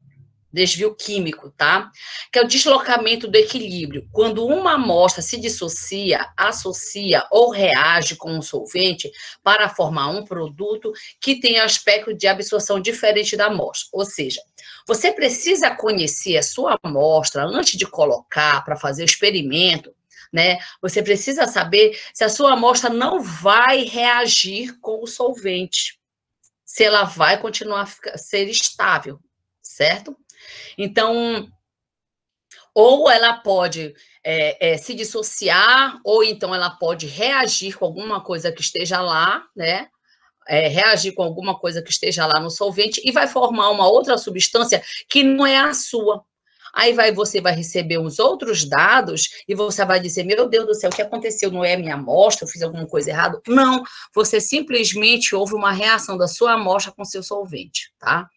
desvio químico, tá? Que é o deslocamento do equilíbrio. Quando uma amostra se dissocia, associa ou reage com um solvente para formar um produto que tem aspecto de absorção diferente da amostra. Ou seja, você precisa conhecer a sua amostra antes de colocar para fazer o experimento, né? Você precisa saber se a sua amostra não vai reagir com o solvente, se ela vai continuar a ser estável, certo? Então, ou ela pode se dissociar, ou então ela pode reagir com alguma coisa que esteja lá, né? Reagir com alguma coisa que esteja lá no solvente e vai formar uma outra substância que não é a sua. Aí você vai receber os outros dados e você vai dizer, meu Deus do céu, o que aconteceu? Não é minha amostra? Eu fiz alguma coisa errada? Não, você simplesmente houve uma reação da sua amostra com seu solvente, tá?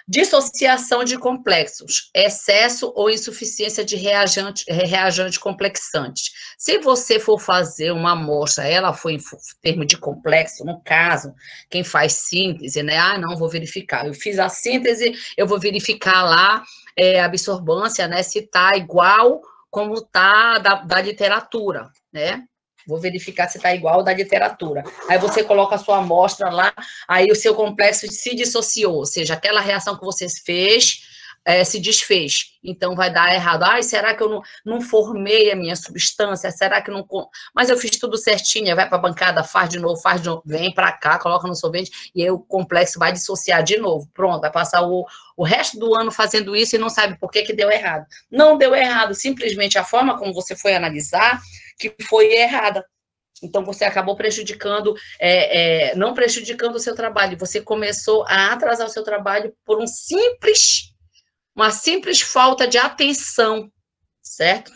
Dissociação de complexos, excesso ou insuficiência de reagente complexante. Se você for fazer uma amostra, ela foi em termo de complexo, no caso, quem faz síntese, né? Ah, não, vou verificar. Eu fiz a síntese, eu vou verificar lá a absorvância, né? Se está igual como está da literatura, né? Vou verificar se está igual da literatura. Aí você coloca a sua amostra lá, aí o seu complexo se dissociou, ou seja, aquela reação que você fez se desfez. Então, vai dar errado. Ai, será que eu não formei a minha substância? Será que não... Mas eu fiz tudo certinho, vai para a bancada, faz de novo, vem para cá, coloca no solvente, e aí o complexo vai dissociar de novo. Pronto, vai passar o resto do ano fazendo isso e não sabe por que deu errado. Não deu errado, simplesmente a forma como você foi analisar que foi errada. Então, você acabou prejudicando, não prejudicando o seu trabalho, você começou a atrasar o seu trabalho por uma simples falta de atenção, certo?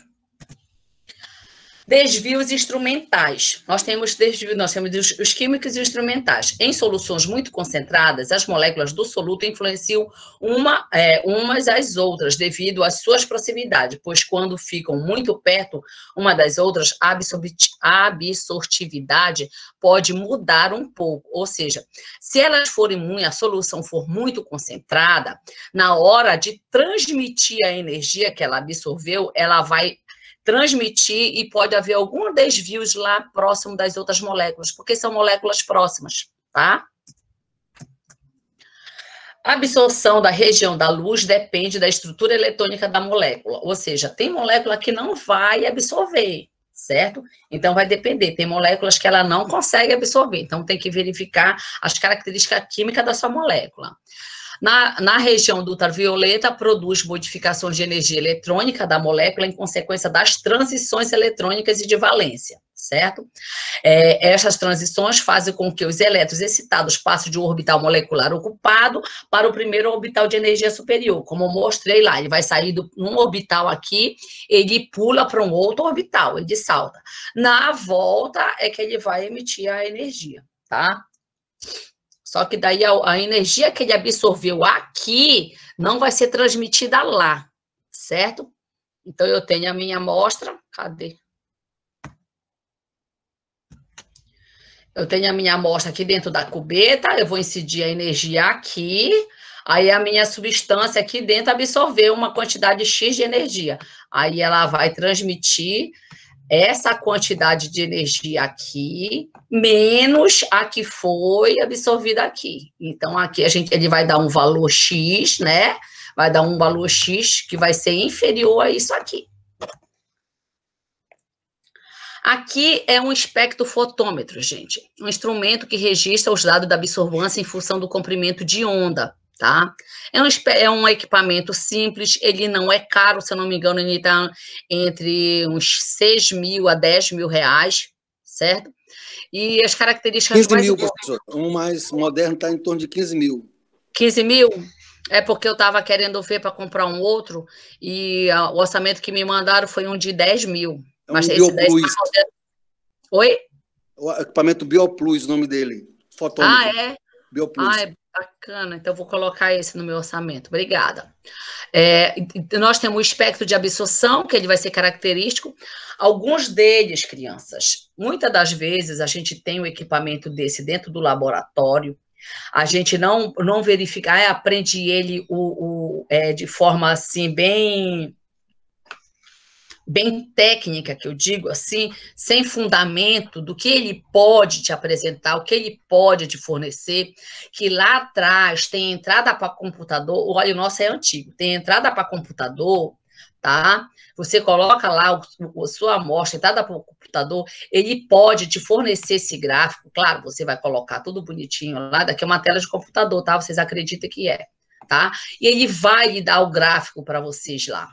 Desvios instrumentais. Nós temos os químicos instrumentais. Em soluções muito concentradas, as moléculas do soluto influenciam umas às outras devido às suas proximidades, pois quando ficam muito perto uma das outras, a absortividade pode mudar um pouco. Ou seja, se elas forem a solução for muito concentrada, na hora de transmitir a energia que ela absorveu, ela vai transmitir e pode haver algum desvios lá próximo das outras moléculas, porque são moléculas próximas, tá? A absorção da região da luz depende da estrutura eletrônica da molécula, ou seja, tem molécula que não vai absorver, certo? Então, vai depender, tem moléculas que ela não consegue absorver, então tem que verificar as características químicas da sua molécula. Na região do ultravioleta, produz modificação de energia eletrônica da molécula em consequência das transições eletrônicas e de valência, certo? Essas transições fazem com que os elétrons excitados passem de um orbital molecular ocupado para o primeiro orbital de energia superior, como eu mostrei lá. Ele vai sair de um orbital aqui, ele pula para um outro orbital, ele salta. Na volta é que ele vai emitir a energia, tá? Só que daí a energia que ele absorveu aqui não vai ser transmitida lá, certo? Então, eu tenho a minha amostra, cadê? Eu tenho a minha amostra aqui dentro da cubeta, eu vou incidir a energia aqui, aí a minha substância aqui dentro absorveu uma quantidade X de energia. Aí ela vai transmitir essa quantidade de energia aqui, menos a que foi absorvida aqui. Então, aqui ele vai dar um valor X, né? Vai dar um valor X que vai ser inferior a isso aqui. Aqui é um espectrofotômetro, gente. Um instrumento que registra os dados da absorvância em função do comprimento de onda, tá? É um equipamento simples, ele não é caro, se eu não me engano, ele está entre uns 6 mil a 10 mil reais, certo? E as características 15 mil, professor. Um mais moderno está em torno de 15 mil. 15 mil? É porque eu estava querendo ver para comprar um outro, e o orçamento que me mandaram foi um de 10 mil. É um BioPlus. Oi? O equipamento BioPlus, o nome dele. Fotômetro. Ah, é? BioPlus. Ah, é bacana. Então, eu vou colocar esse no meu orçamento. Obrigada. Nós temos o espectro de absorção, que ele vai ser característico. Alguns deles, crianças, muitas das vezes a gente tem um equipamento desse dentro do laboratório, a gente não verifica, aprende ele de forma assim, bem técnica, que eu digo assim, sem fundamento do que ele pode te apresentar, o que ele pode te fornecer, que lá atrás tem entrada para computador, olha, o nosso é antigo, tem entrada para computador, tá? Você coloca lá a sua amostra, entrada para o computador, ele pode te fornecer esse gráfico, claro, você vai colocar tudo bonitinho lá, daqui é uma tela de computador, tá? Vocês acreditam que é, tá? E ele vai lhe dar o gráfico para vocês lá,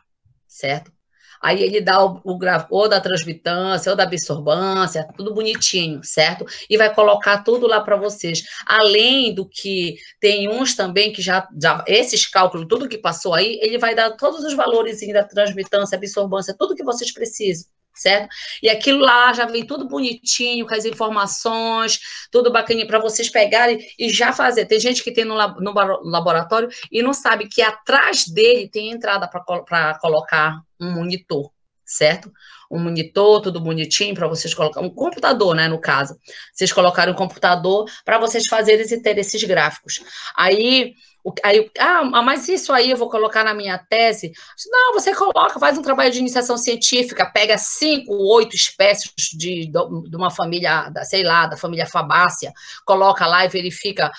certo? Aí ele dá o gráfico ou da transmitância, ou da absorvância, tudo bonitinho, certo? E vai colocar tudo lá para vocês. Além do que tem uns também que já esses cálculos, tudo que passou aí, ele vai dar todos os valores da transmitância, absorvância, tudo que vocês precisam, certo? E aquilo lá já vem tudo bonitinho, com as informações, tudo bacaninha para vocês pegarem e já fazer. Tem gente que tem no laboratório e não sabe que atrás dele tem entrada para colocar um monitor, certo? Um monitor, tudo bonitinho, para vocês colocar um computador, né, no caso. Vocês colocarem um computador para vocês fazerem e ter esses gráficos. Mas isso aí eu vou colocar na minha tese. Não, você coloca, faz um trabalho de iniciação científica, pega 5, 8 espécies de uma família, sei lá, da família Fabácea, coloca lá e verifica,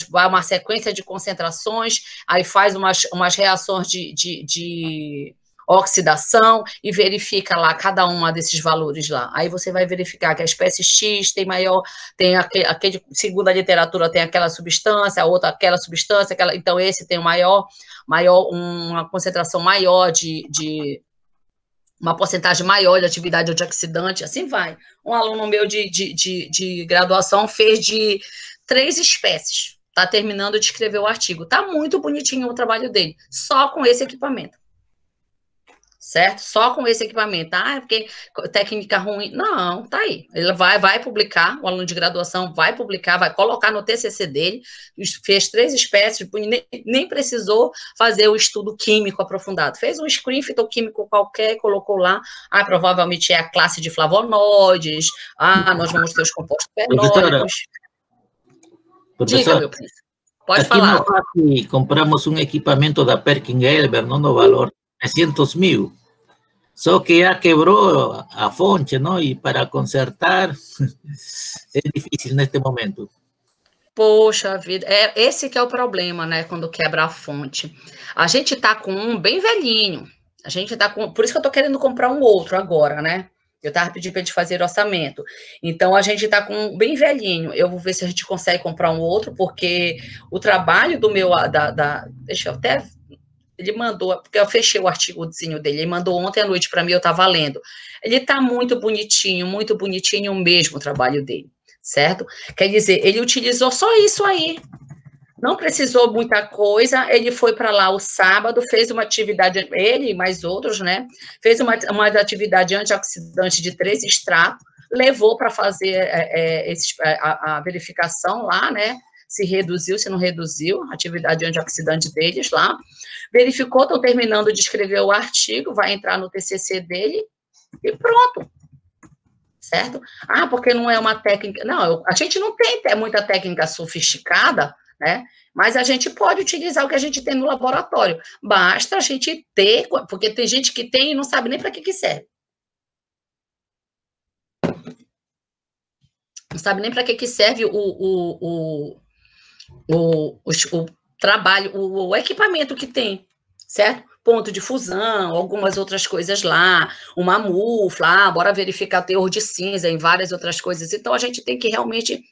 vai uma sequência de concentrações, aí faz umas reações de oxidação e verifica lá cada uma desses valores lá. Aí você vai verificar que a espécie X tem aquele, segundo a literatura, tem aquela substância, a outra aquela substância, então esse tem uma concentração maior uma porcentagem maior de atividade antioxidante, assim vai. Um aluno meu de graduação fez de 3 espécies, está terminando de escrever o artigo. Está muito bonitinho o trabalho dele, só com esse equipamento. Certo? Só com esse equipamento. Porque técnica ruim. Não, tá aí. Ele vai publicar, o aluno de graduação vai publicar, vai colocar no TCC dele, fez 3 espécies, nem precisou fazer o estudo químico aprofundado. Fez um screen fitoquímico qualquer, colocou lá, provavelmente é a classe de flavonoides, nós vamos ter os compostos fenólicos. Diga, meu príncipe. Pode falar. Aqui compramos um equipamento da Perkin-Elmer, não no valor 300 mil. Só que já quebrou a fonte, não? E para consertar é difícil neste momento. Poxa vida, esse que é o problema, né? Quando quebra a fonte. A gente tá com um bem velhinho. Por isso que eu tô querendo comprar um outro agora, né? Eu estava pedindo para eles fazerem orçamento. Então, a gente está com um bem velhinho. Eu vou ver se a gente consegue comprar um outro, porque o trabalho do meu... deixa eu até... Ele mandou, porque eu fechei o artigozinho dele, ele mandou ontem à noite para mim, eu estava lendo. Ele está muito bonitinho mesmo o trabalho dele, certo? Quer dizer, ele utilizou só isso aí. Não precisou muita coisa, ele foi para lá o sábado, fez uma atividade, ele e mais outros, né? Fez uma atividade antioxidante de 3 extratos, levou para fazer a verificação lá, né? Se reduziu, se não reduziu, a atividade antioxidante deles lá. Verificou, estão terminando de escrever o artigo, vai entrar no TCC dele e pronto. Certo? Ah, porque não é uma técnica... Não, a gente não tem muita técnica sofisticada, né? Mas a gente pode utilizar o que a gente tem no laboratório. Basta a gente ter, porque tem gente que tem e não sabe nem para que serve. Não sabe nem para que serve o trabalho, o equipamento que tem, certo? Ponto de fusão, algumas outras coisas lá, uma mufla, bora verificar teor de cinza em várias outras coisas. Então, a gente tem que realmente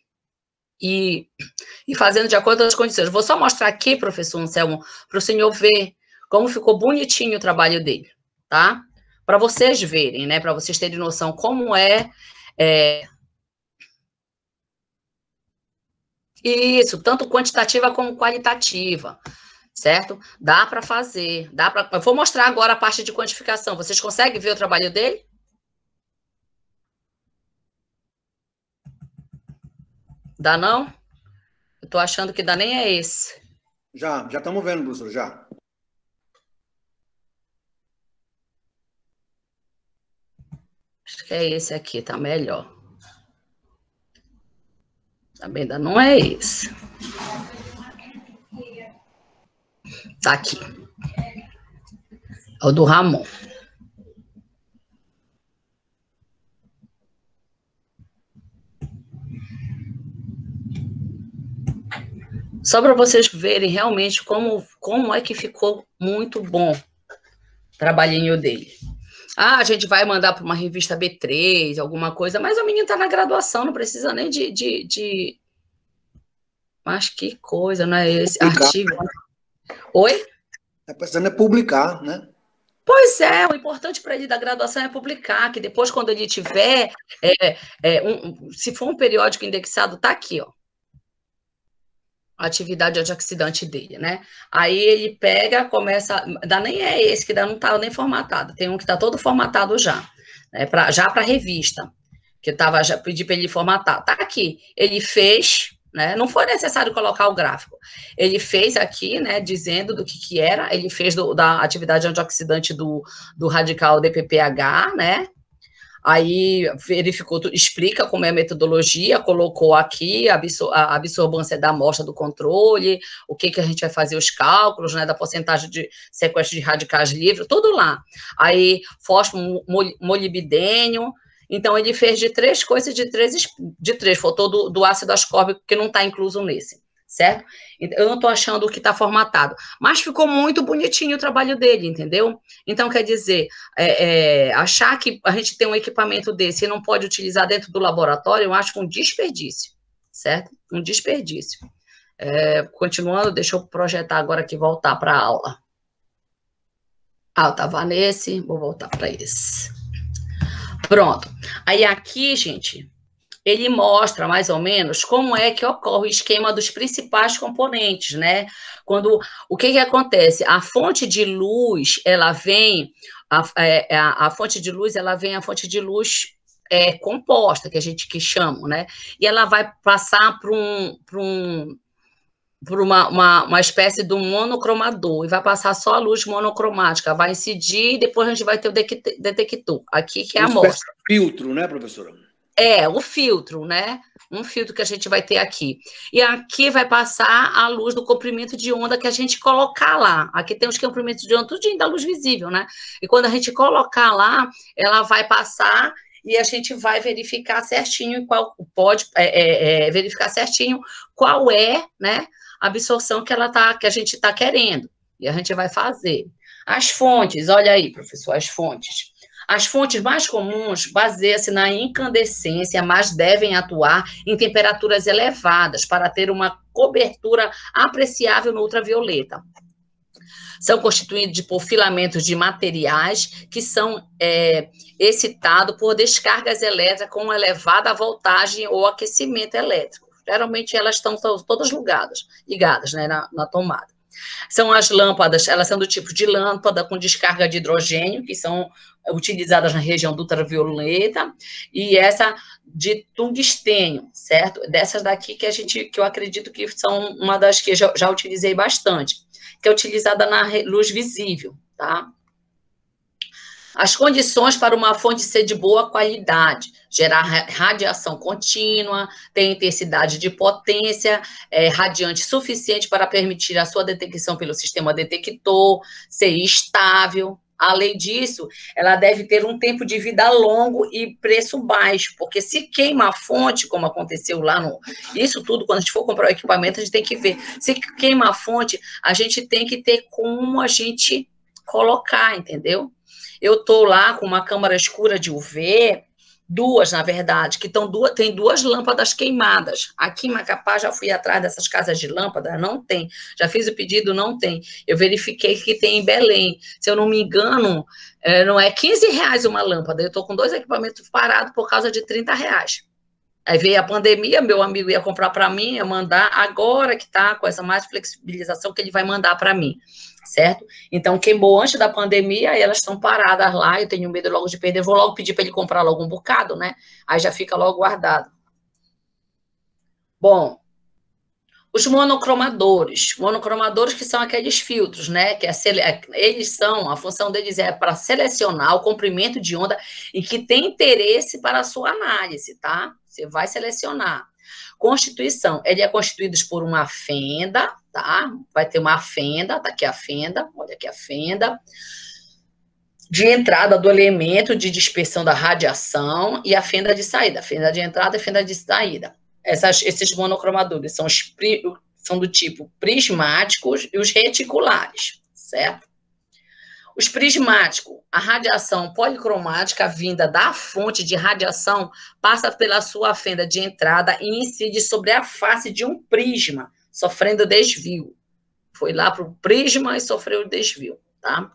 ir fazendo de acordo com as condições. Vou só mostrar aqui, professor Anselmo, para o senhor ver como ficou bonitinho o trabalho dele, tá? Para vocês verem, né? Para vocês terem noção como isso, tanto quantitativa como qualitativa, certo? Dá para fazer, dá para... Eu vou mostrar agora a parte de quantificação. Vocês conseguem ver o trabalho dele? Dá não? Eu estou achando que dá nem é esse. Já estamos vendo, professor, já. Acho que é esse aqui, tá melhor. Também ainda não é esse. Tá aqui. É o do Ramon. Só para vocês verem realmente como é que ficou muito bom o trabalhinho dele. Ah, a gente vai mandar para uma revista B3, alguma coisa, mas o menino está na graduação, não precisa nem de... Mas que coisa, não é esse publicar. Artigo? Oi? Está precisando publicar, né? Pois é, o importante para ele da graduação é publicar, que depois, quando ele tiver, se for um periódico indexado, tá aqui, ó. A atividade antioxidante dele, né? Aí ele pega, começa... nem é esse, que não está nem formatado. Tem um que está todo formatado já, né? Já para revista, que já pedi para ele formatar. Tá aqui. Ele fez, né? Não foi necessário colocar o gráfico. Ele fez aqui, né? Dizendo do que era. Ele fez da atividade antioxidante do radical DPPH, né? Aí verificou, explica como é a metodologia, colocou aqui a absorbância da amostra do controle, o que a gente vai fazer os cálculos, né, da porcentagem de sequência de radicais livres, tudo lá. Aí, fósforo, molibdênio. Então, ele fez de 3 coisas, de três, faltou do ácido ascórbico, que não está incluso nesse, certo? Eu não estou achando o que está formatado, mas ficou muito bonitinho o trabalho dele, entendeu? Então, quer dizer, achar que a gente tem um equipamento desse e não pode utilizar dentro do laboratório, eu acho um desperdício, certo? Um desperdício. Continuando, deixa eu projetar agora aqui, voltar para a aula. Eu estava nesse, vou voltar para esse. Pronto. Aí aqui, gente, ele mostra mais ou menos como é que ocorre o esquema dos principais componentes, né? O que acontece? A fonte de luz, ela vem, a fonte de luz, a fonte de luz composta, que a gente chama, né? E ela vai passar por uma espécie de um monocromador, e vai passar só a luz monocromática, vai incidir, e depois a gente vai ter o detector, aqui que é a amostra. Filtro, né, professora? O filtro, né? Um filtro que a gente vai ter aqui. E aqui vai passar a luz do comprimento de onda que a gente colocar lá. Aqui tem os comprimentos de onda, tudinho da luz visível, né? E quando a gente colocar lá, ela vai passar e a gente vai verificar certinho verificar certinho qual é, né, a absorção que a gente está querendo. E a gente vai fazer. As fontes, olha aí, professor, as fontes. As fontes mais comuns baseiam-se na incandescência, mas devem atuar em temperaturas elevadas para ter uma cobertura apreciável no ultravioleta. São constituídos por filamentos de materiais que são excitados por descargas elétricas com elevada voltagem ou aquecimento elétrico. Geralmente elas estão todas ligadas, né, na tomada. São as lâmpadas, elas são do tipo de lâmpada com descarga de hidrogênio, que são utilizadas na região do ultravioleta, e essa de tungstênio, certo? Dessas daqui que eu acredito que são uma das que eu já utilizei bastante, que é utilizada na luz visível, tá? As condições para uma fonte ser de boa qualidade: gerar radiação contínua, ter intensidade de potência radiante suficiente para permitir a sua detecção pelo sistema detector, ser estável. Além disso, ela deve ter um tempo de vida longo e preço baixo, porque se queima a fonte, como aconteceu lá no... Isso tudo, quando a gente for comprar o equipamento, a gente tem que ver. Se queima a fonte, a gente tem que ter como a gente colocar, entendeu? Eu estou lá com uma câmara escura de UV, duas, na verdade, tem duas lâmpadas queimadas. Aqui em Macapá, já fui atrás dessas casas de lâmpada, não tem. Já fiz o pedido, não tem. Eu verifiquei que tem em Belém. Se eu não me engano, não é R$15 uma lâmpada. Eu estou com 2 equipamentos parados por causa de R$30. Aí veio a pandemia, meu amigo ia comprar para mim, ia mandar, agora que está com essa mais flexibilização que ele vai mandar para mim, certo? Então, queimou antes da pandemia, aí elas estão paradas lá, eu tenho medo logo de perder, vou logo pedir para ele comprar logo um bocado, né? Aí já fica logo guardado. Bom, os monocromadores que são aqueles filtros, né? Que a função deles é para selecionar o comprimento de onda e que tem interesse para a sua análise, tá? Você vai selecionar. Constituição, ele é constituído por uma fenda, tá? Vai ter uma fenda, tá aqui a fenda, olha aqui a fenda, de entrada do elemento de dispersão da radiação e a fenda de saída, fenda de entrada e fenda de saída. Esses monocromadores são do tipo prismáticos e os reticulares, certo? Os prismáticos, a radiação policromática vinda da fonte de radiação passa pela sua fenda de entrada e incide sobre a face de um prisma, sofrendo desvio. Foi lá para o prisma e sofreu desvio, tá?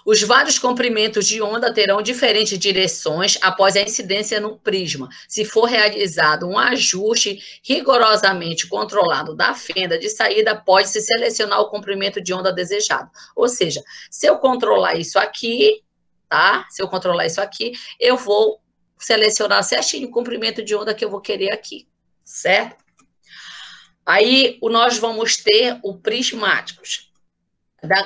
Os vários comprimentos de onda terão diferentes direções após a incidência no prisma, se for realizado um ajuste rigorosamente controlado da fenda de saída, pode-se selecionar o comprimento de onda desejado. Ou seja, se eu controlar isso aqui, tá? Se eu controlar isso aqui, eu vou selecionar certinho o comprimento de onda que eu vou querer aqui, certo? Aí, nós vamos ter o prismáticos.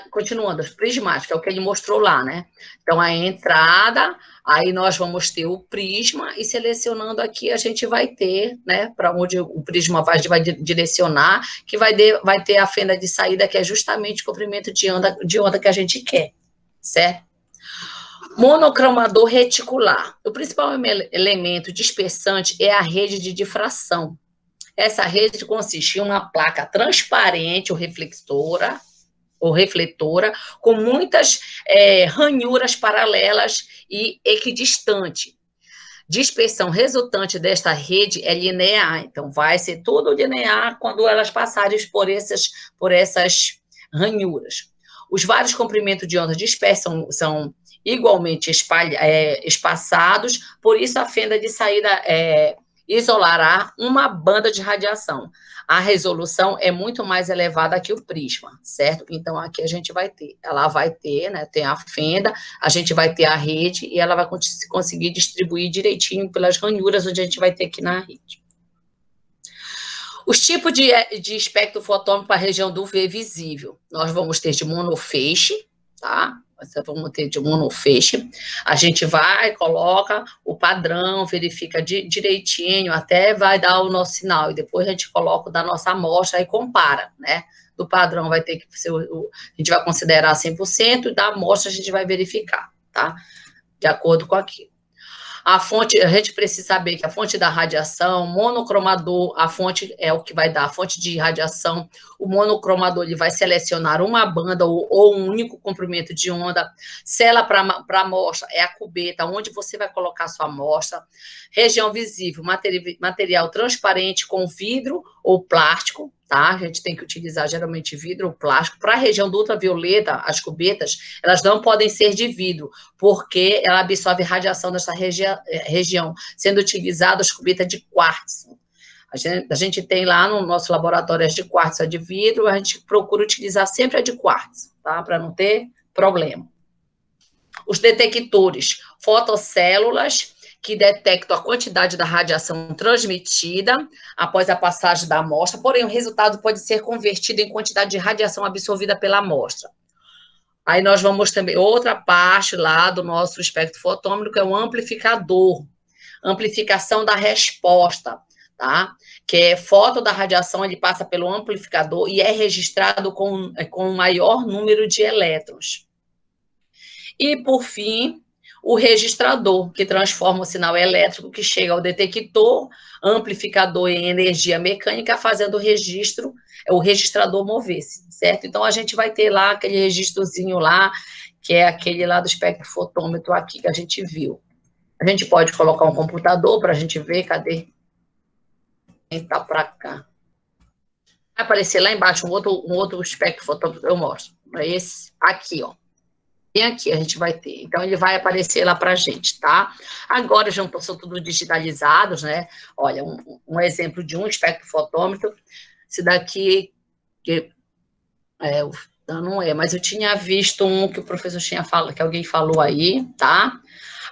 Continuando, os prismáticos, é o que ele mostrou lá, né? Então, a entrada, aí nós vamos ter o prisma, e selecionando aqui, a gente vai ter, né, para onde o prisma vai direcionar, que vai ter a fenda de saída, que é justamente o comprimento de onda que a gente quer, certo? Monocromador reticular. O principal elemento dispersante é a rede de difração. Essa rede consiste em uma placa transparente ou refletora, com muitas ranhuras paralelas e equidistante. Dispersão resultante desta rede é linear, então vai ser tudo linear quando elas passarem por essas ranhuras. Os vários comprimentos de onda dispersam são igualmente espaçados, por isso a fenda de saída isolará uma banda de radiação. A resolução é muito mais elevada que o prisma, certo? Então, aqui a gente vai ter, ela vai ter, né, tem a fenda, a gente vai ter a rede e ela vai conseguir distribuir direitinho pelas ranhuras onde a gente vai ter aqui na rede. Os tipos de espectro fotônico para a região do UV visível. Nós vamos ter de monofeixe, tá? Vamos ter de monofeixe, a gente vai, coloca o padrão, verifica direitinho, até vai dar o nosso sinal, e depois a gente coloca o da nossa amostra e compara, né? Do padrão vai ter que ser, a gente vai considerar 100%, e da amostra a gente vai verificar, tá? De acordo com aquilo. A fonte, a gente precisa saber que a fonte da radiação, monocromador, a fonte é o que vai dar a fonte de radiação. O monocromador ele vai selecionar uma banda ou um único comprimento de onda. Cela para amostra é a cubeta, onde você vai colocar a sua amostra. Região visível, material transparente com vidro ou plástico, tá? A gente tem que utilizar geralmente vidro ou plástico. Para a região do ultravioleta, as cubetas, elas não podem ser de vidro, porque ela absorve radiação dessa região, sendo utilizadas cubetas de quartzo. A gente tem lá no nosso laboratório as de quartzo, a de vidro, a gente procura utilizar sempre a de quartzo, tá? Para não ter problema. Os detectores, fotocélulas, que detectam a quantidade da radiação transmitida após a passagem da amostra, porém o resultado pode ser convertido em quantidade de radiação absorvida pela amostra. Aí nós vamos também, outra parte lá do nosso espectro fotômetro, é o amplificador, amplificação da resposta, tá? Que é foto da radiação, ele passa pelo amplificador e é registrado com um maior número de elétrons. E, por fim, o registrador, que transforma o sinal elétrico que chega ao detector, amplificador em energia mecânica, fazendo o registrador mover-se, certo? Então, a gente vai ter lá aquele registrozinho lá, que é aquele lá do espectrofotômetro aqui que a gente viu. A gente pode colocar um computador para a gente ver, cadê? Tá para cá. Vai aparecer lá embaixo um outro espectrofotômetro, eu mostro. É esse aqui, ó. E aqui a gente vai ter. Então, ele vai aparecer lá para a gente, tá? Agora já são tudo digitalizados, né? Olha, um exemplo de um espectrofotômetro. Esse daqui, não é, mas eu tinha visto um que o professor tinha falado, que alguém falou aí, tá?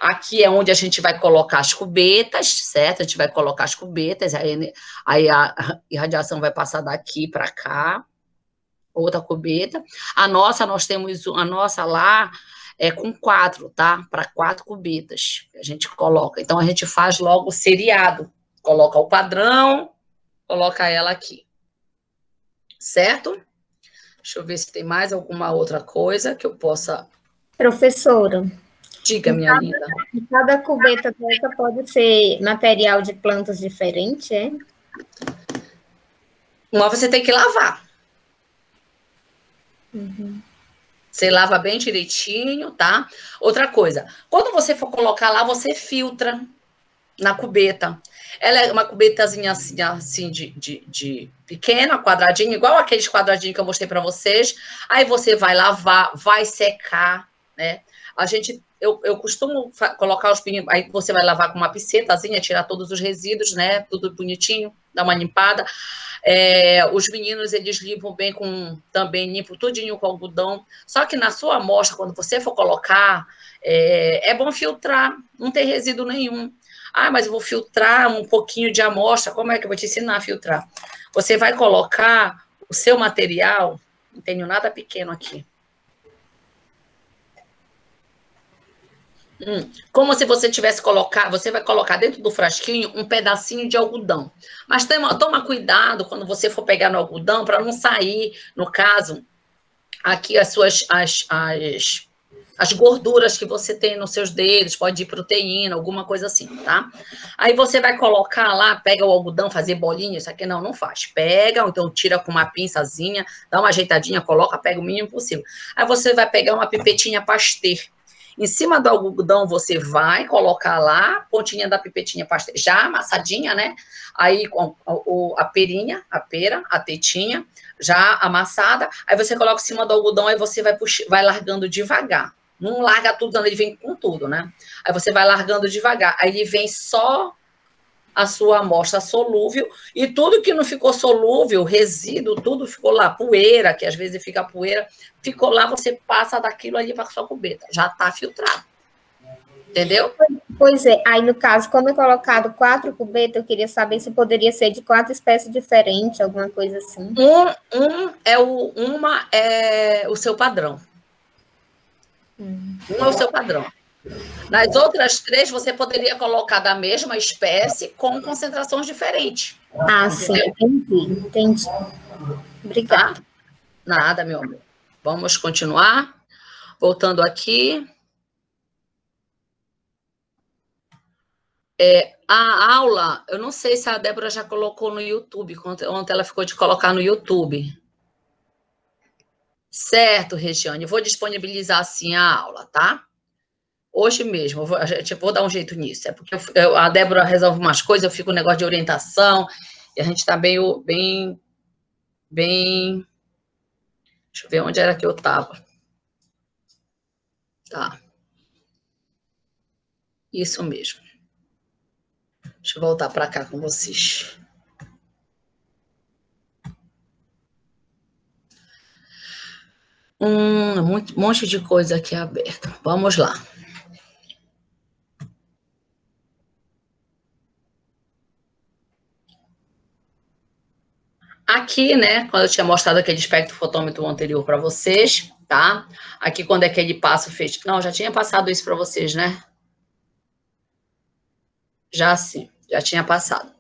Aqui é onde a gente vai colocar as cubetas, certo? A gente vai colocar as cubetas, aí a irradiação vai passar daqui para cá. Outra cubeta. Nós temos a nossa lá com 4, tá? Para 4 cubetas que a gente coloca. Então, a gente faz logo seriado. Coloca o padrão, coloca ela aqui. Certo? Deixa eu ver se tem mais alguma outra coisa que eu possa... Professora. Diga, minha linda. Cada cubeta dessa pode ser material de plantas diferente, é? Uma você tem que lavar. Uhum. Você lava bem direitinho, tá? Outra coisa, quando você for colocar lá, você filtra na cubeta. Ela é uma cubetazinha assim de pequena, quadradinha, igual aqueles quadradinhos que eu mostrei para vocês. Aí você vai lavar, vai secar, né? Eu costumo colocar os pinhos, aí você vai lavar com uma picetazinha, tirar todos os resíduos, né? Tudo bonitinho, dar uma limpada. Os meninos, eles limpam bem limpam tudinho com algodão. Só que na sua amostra, quando você for colocar, é bom filtrar, não tem resíduo nenhum. Mas eu vou filtrar um pouquinho de amostra. Como é que eu vou te ensinar a filtrar? Você vai colocar o seu material, não tenho nada pequeno aqui. Como se você tivesse você vai colocar dentro do frasquinho um pedacinho de algodão. Mas toma cuidado quando você for pegar no algodão para não sair, no caso, aqui as gorduras que você tem nos seus dedos, pode ir proteína, alguma coisa assim, tá? Aí você vai colocar lá, pega o algodão, fazer bolinha, isso aqui não faz. Pega, ou então tira com uma pinçazinha, dá uma ajeitadinha, coloca, pega o mínimo possível. Aí você vai pegar uma pipetinha Pasteur. Em cima do algodão, você vai colocar lá a pontinha da pipetinha Pasteur, já amassadinha, né? Aí com a pera, a tetinha, já amassada. Aí você coloca em cima do algodão, aí você vai largando devagar. Não larga tudo, não, ele vem com tudo, né? Aí você vai largando devagar. Aí ele vem só a sua amostra solúvel, e tudo que não ficou solúvel, resíduo, tudo ficou lá, poeira, que às vezes fica poeira, ficou lá, você passa daquilo ali para a sua cubeta, já está filtrado. Entendeu? Pois é, aí no caso, como é colocado 4 cubetas, eu queria saber se poderia ser de 4 espécies diferentes, alguma coisa assim. Uma é o seu padrão. Um é o seu padrão. Nas outras 3, você poderia colocar da mesma espécie com concentrações diferentes. Sim, entendi. Obrigada. Tá? Nada, meu amor. Vamos continuar. Voltando aqui. A aula, eu não sei se a Débora já colocou no YouTube, ontem ela ficou de colocar no YouTube. Certo, Regiane, vou disponibilizar assim a aula, tá? Hoje mesmo, vou dar um jeito nisso, é porque a Débora resolve umas coisas, eu fico no negócio de orientação, e a gente está bem... Deixa eu ver onde era que eu estava. Tá. Isso mesmo. Deixa eu voltar para cá com vocês. Um monte de coisa aqui aberta. Vamos lá. Aqui, né, quando eu tinha mostrado aquele espectrofotômetro anterior para vocês, tá? Aqui, quando é que ele passa o feixe... Não, já tinha passado isso para vocês, né? Já sim, já tinha passado.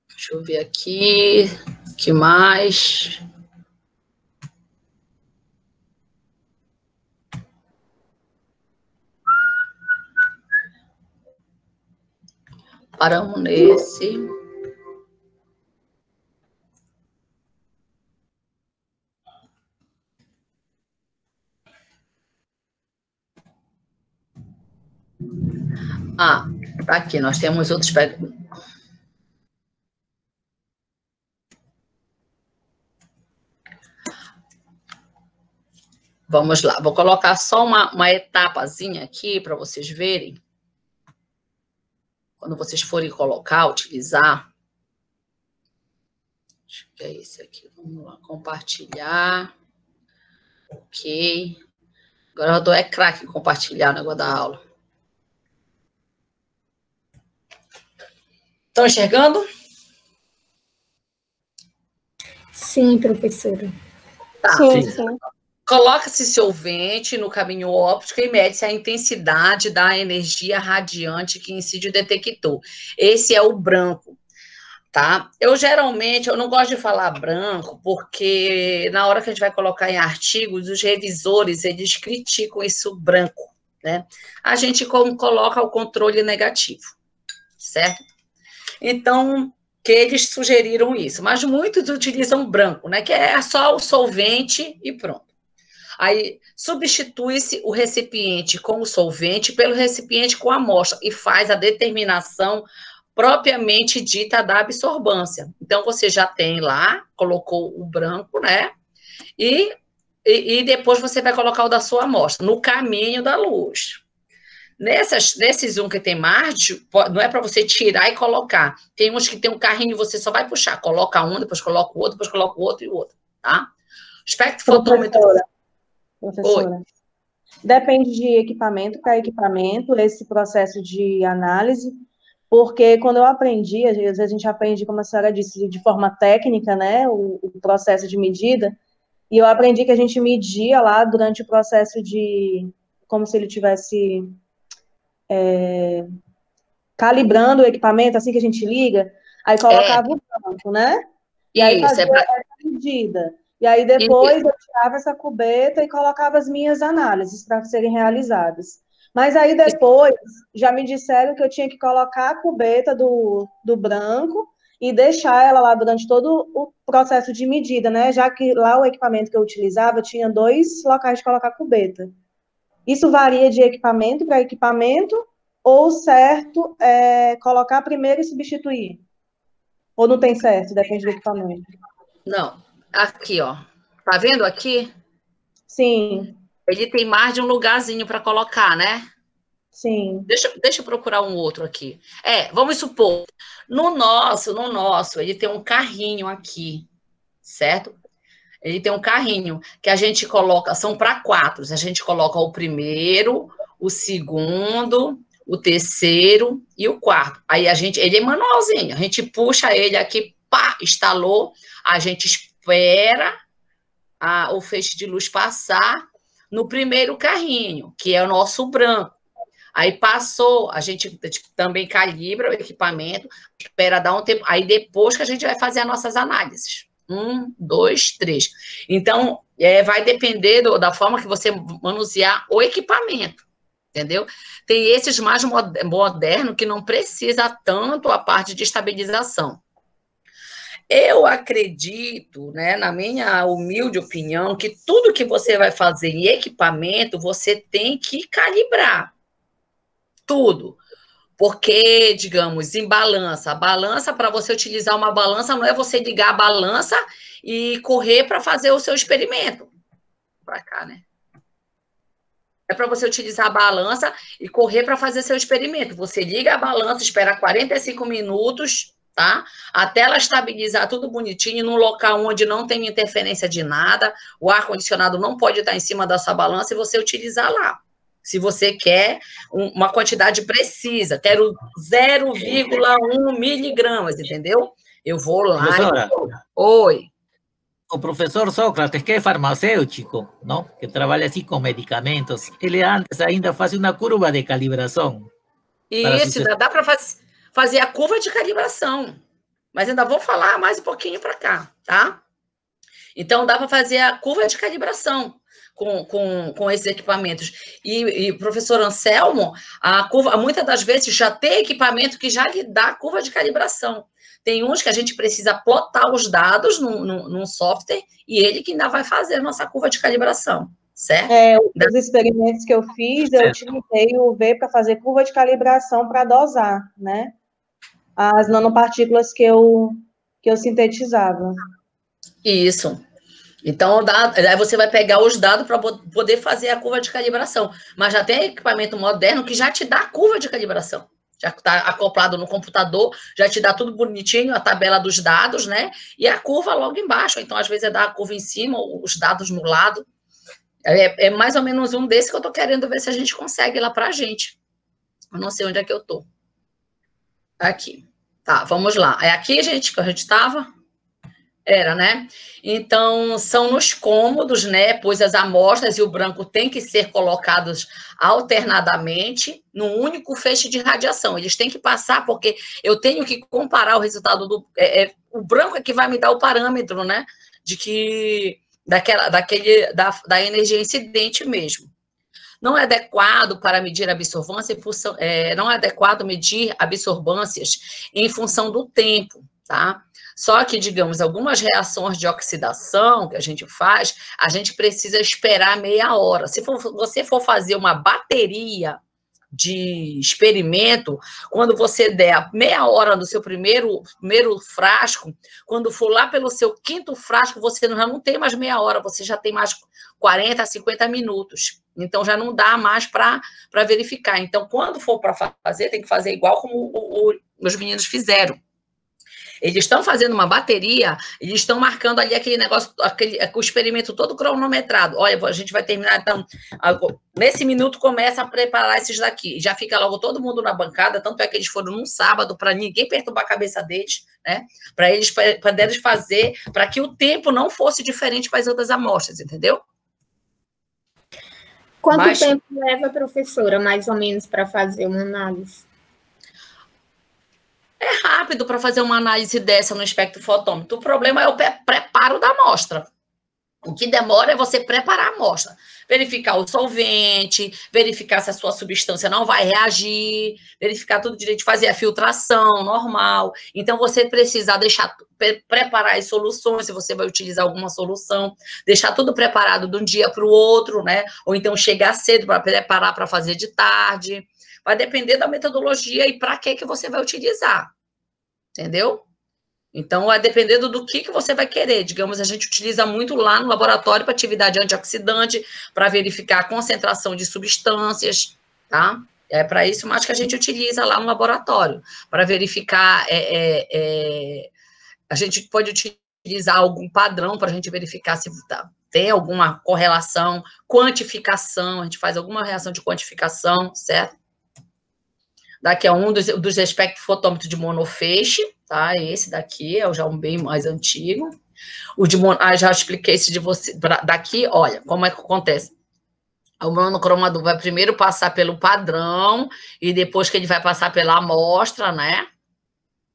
Deixa eu ver aqui. O que mais? Paramos nesse. Aqui nós temos outros... Vamos lá, vou colocar só uma etapazinha aqui para vocês verem. Quando vocês forem colocar, utilizar. Acho que é esse aqui. Vamos lá, compartilhar. Ok. Agora eu dou craque em compartilhar o negócio da aula. Estão enxergando? Sim, professora. Tá. Sim. Coloca-se solvente no caminho óptico e mede-se a intensidade da energia radiante que incide o detector. Esse é o branco, tá? Eu não gosto de falar branco, porque na hora que a gente vai colocar em artigos, os revisores, eles criticam isso branco, né? A gente coloca o controle negativo, certo? Então, que eles sugeriram isso, mas muitos utilizam branco, né? Que é só o solvente e pronto. Aí, substitui-se o recipiente com o solvente pelo recipiente com a amostra e faz a determinação propriamente dita da absorvância. Então, você já tem lá, colocou o branco, né? E depois você vai colocar o da sua amostra, no caminho da luz. Nesses que tem margem, não é para você tirar e colocar. Tem uns que tem um carrinho, você só vai puxar. Coloca um, depois coloca o outro, depois coloca o outro e o outro, tá? Espectrofotômetro... Professora, depende de equipamento para equipamento, esse processo de análise, porque quando eu aprendi, às vezes a gente aprende, como a senhora disse, de forma técnica, né, o processo de medida, e eu aprendi que a gente media lá durante o processo como se ele tivesse calibrando o equipamento, assim que a gente liga, aí colocava o branco, né? E aí fazia essa medida. E aí depois eu tirava essa cubeta e colocava as minhas análises para serem realizadas. Mas aí depois já me disseram que eu tinha que colocar a cubeta do branco e deixar ela lá durante todo o processo de medida, né? Já que lá o equipamento que eu utilizava tinha 2 locais de colocar cubeta. Isso varia de equipamento para equipamento ou certo é colocar primeiro e substituir? Ou não tem certo, depende do equipamento? Não, aqui, ó. Tá vendo aqui? Sim. Ele tem mais de um lugarzinho para colocar, né? Sim. Deixa eu procurar um outro aqui. Vamos supor, no nosso, ele tem um carrinho aqui, certo? Ele tem um carrinho que a gente coloca, são para 4. A gente coloca o primeiro, o segundo, o terceiro e o quarto. Aí ele é manualzinho, a gente puxa ele aqui, pá, instalou, a gente espera o feixe de luz passar no primeiro carrinho, que é o nosso branco. Aí passou, a gente também calibra o equipamento, espera dar um tempo, aí depois que a gente vai fazer as nossas análises. 1, 2, 3. Então, vai depender da forma que você manusear o equipamento, entendeu? Tem esses mais modernos que não precisa tanto a parte de estabilização. Eu acredito, né, na minha humilde opinião, que tudo que você vai fazer em equipamento, você tem que calibrar. Tudo. Porque, digamos, em balança, a balança, para você utilizar uma balança, não é você ligar a balança e correr para fazer o seu experimento. Para cá, né? É para você utilizar a balança e correr para fazer seu experimento. Você liga a balança, espera 45 minutos, tá? Até ela estabilizar tudo bonitinho, num local onde não tem interferência de nada, o ar-condicionado não pode estar em cima da sua balança e você utilizar lá. Se você quer uma quantidade precisa, quero 0,1 miligramas, entendeu? Eu vou lá Professora, Oi. o professor Sócrates, que é farmacêutico, não? Que trabalha assim com medicamentos, ele antes ainda faz uma curva de calibração. Isso, dá para fazer a curva de calibração. Mas ainda vou falar mais um pouquinho para cá, tá? Então, dá para fazer a curva de calibração com esses equipamentos. E professor Anselmo, a curva, muitas das vezes já tem equipamento que já lhe dá a curva de calibração. Tem uns que a gente precisa plotar os dados num software e ele que ainda vai fazer a nossa curva de calibração, certo? Os experimentos que eu fiz, eu utilizei o UV para fazer curva de calibração para dosar, né? As nanopartículas que eu sintetizava. Isso. Então, aí você vai pegar os dados para poder fazer a curva de calibração. Mas já tem equipamento moderno que já te dá a curva de calibração. Já está acoplado no computador, já te dá tudo bonitinho, a tabela dos dados, né? E a curva logo embaixo. Então, às vezes, é dar a curva em cima, os dados no lado. É mais ou menos um desse que eu estou querendo ver se a gente consegue lá para a gente. Eu não sei onde é que eu estou. Aqui. Tá, vamos lá. É aqui, gente, que a gente estava? Era, né? Então, são nos cômodos, né? Pois as amostras e o branco têm que ser colocados alternadamente num único feixe de radiação. Eles têm que passar, porque eu tenho que comparar o resultado do... o branco é que vai me dar o parâmetro, né? Da energia incidente mesmo. Não é adequado para medir absorvância não é adequado medir absorvâncias em função do tempo, tá? Só que, digamos, algumas reações de oxidação que a gente faz, a gente precisa esperar meia hora. Se você for fazer uma bateria de experimento, quando você der meia hora no seu primeiro frasco, quando for lá pelo seu quinto frasco, você já não tem mais meia hora, você já tem mais 40 a 50 minutos. Então, já não dá mais para verificar. Então, quando for para fazer, tem que fazer igual como os meninos fizeram. Eles estão fazendo uma bateria, eles estão marcando ali aquele negócio, o experimento todo cronometrado. Olha, a gente vai terminar, então, nesse minuto começa a preparar esses daqui. Já fica logo todo mundo na bancada, tanto é que eles foram num sábado, para ninguém perturbar a cabeça deles, né? Para eles fazer, para que o tempo não fosse diferente para as outras amostras, entendeu? Quanto tempo leva, professora, mais ou menos, para fazer uma análise? É rápido para fazer uma análise dessa no espectrofotômetro. O problema é o preparo da amostra. O que demora é você preparar a amostra. Verificar o solvente, verificar se a sua substância não vai reagir, verificar tudo direito, fazer a filtração normal. Então, você precisa preparar as soluções, se você vai utilizar alguma solução, deixar tudo preparado de um dia para o outro, né? Ou então chegar cedo para preparar para fazer de tarde. Vai depender da metodologia e para que você vai utilizar, entendeu? Então, vai dependendo do que você vai querer. Digamos, a gente utiliza muito lá no laboratório para atividade antioxidante, para verificar a concentração de substâncias, tá? É para isso mais que a gente utiliza lá no laboratório, para verificar, a gente pode utilizar algum padrão para a gente verificar se tem alguma correlação, quantificação, a gente faz alguma reação de quantificação, certo? Daqui é um dos espectrofotômetros de monofeixe, tá? Esse daqui é já um bem mais antigo. O de já expliquei esse de você. Daqui, olha, como é que acontece? O monocromador vai primeiro passar pelo padrão e depois que ele vai passar pela amostra, né?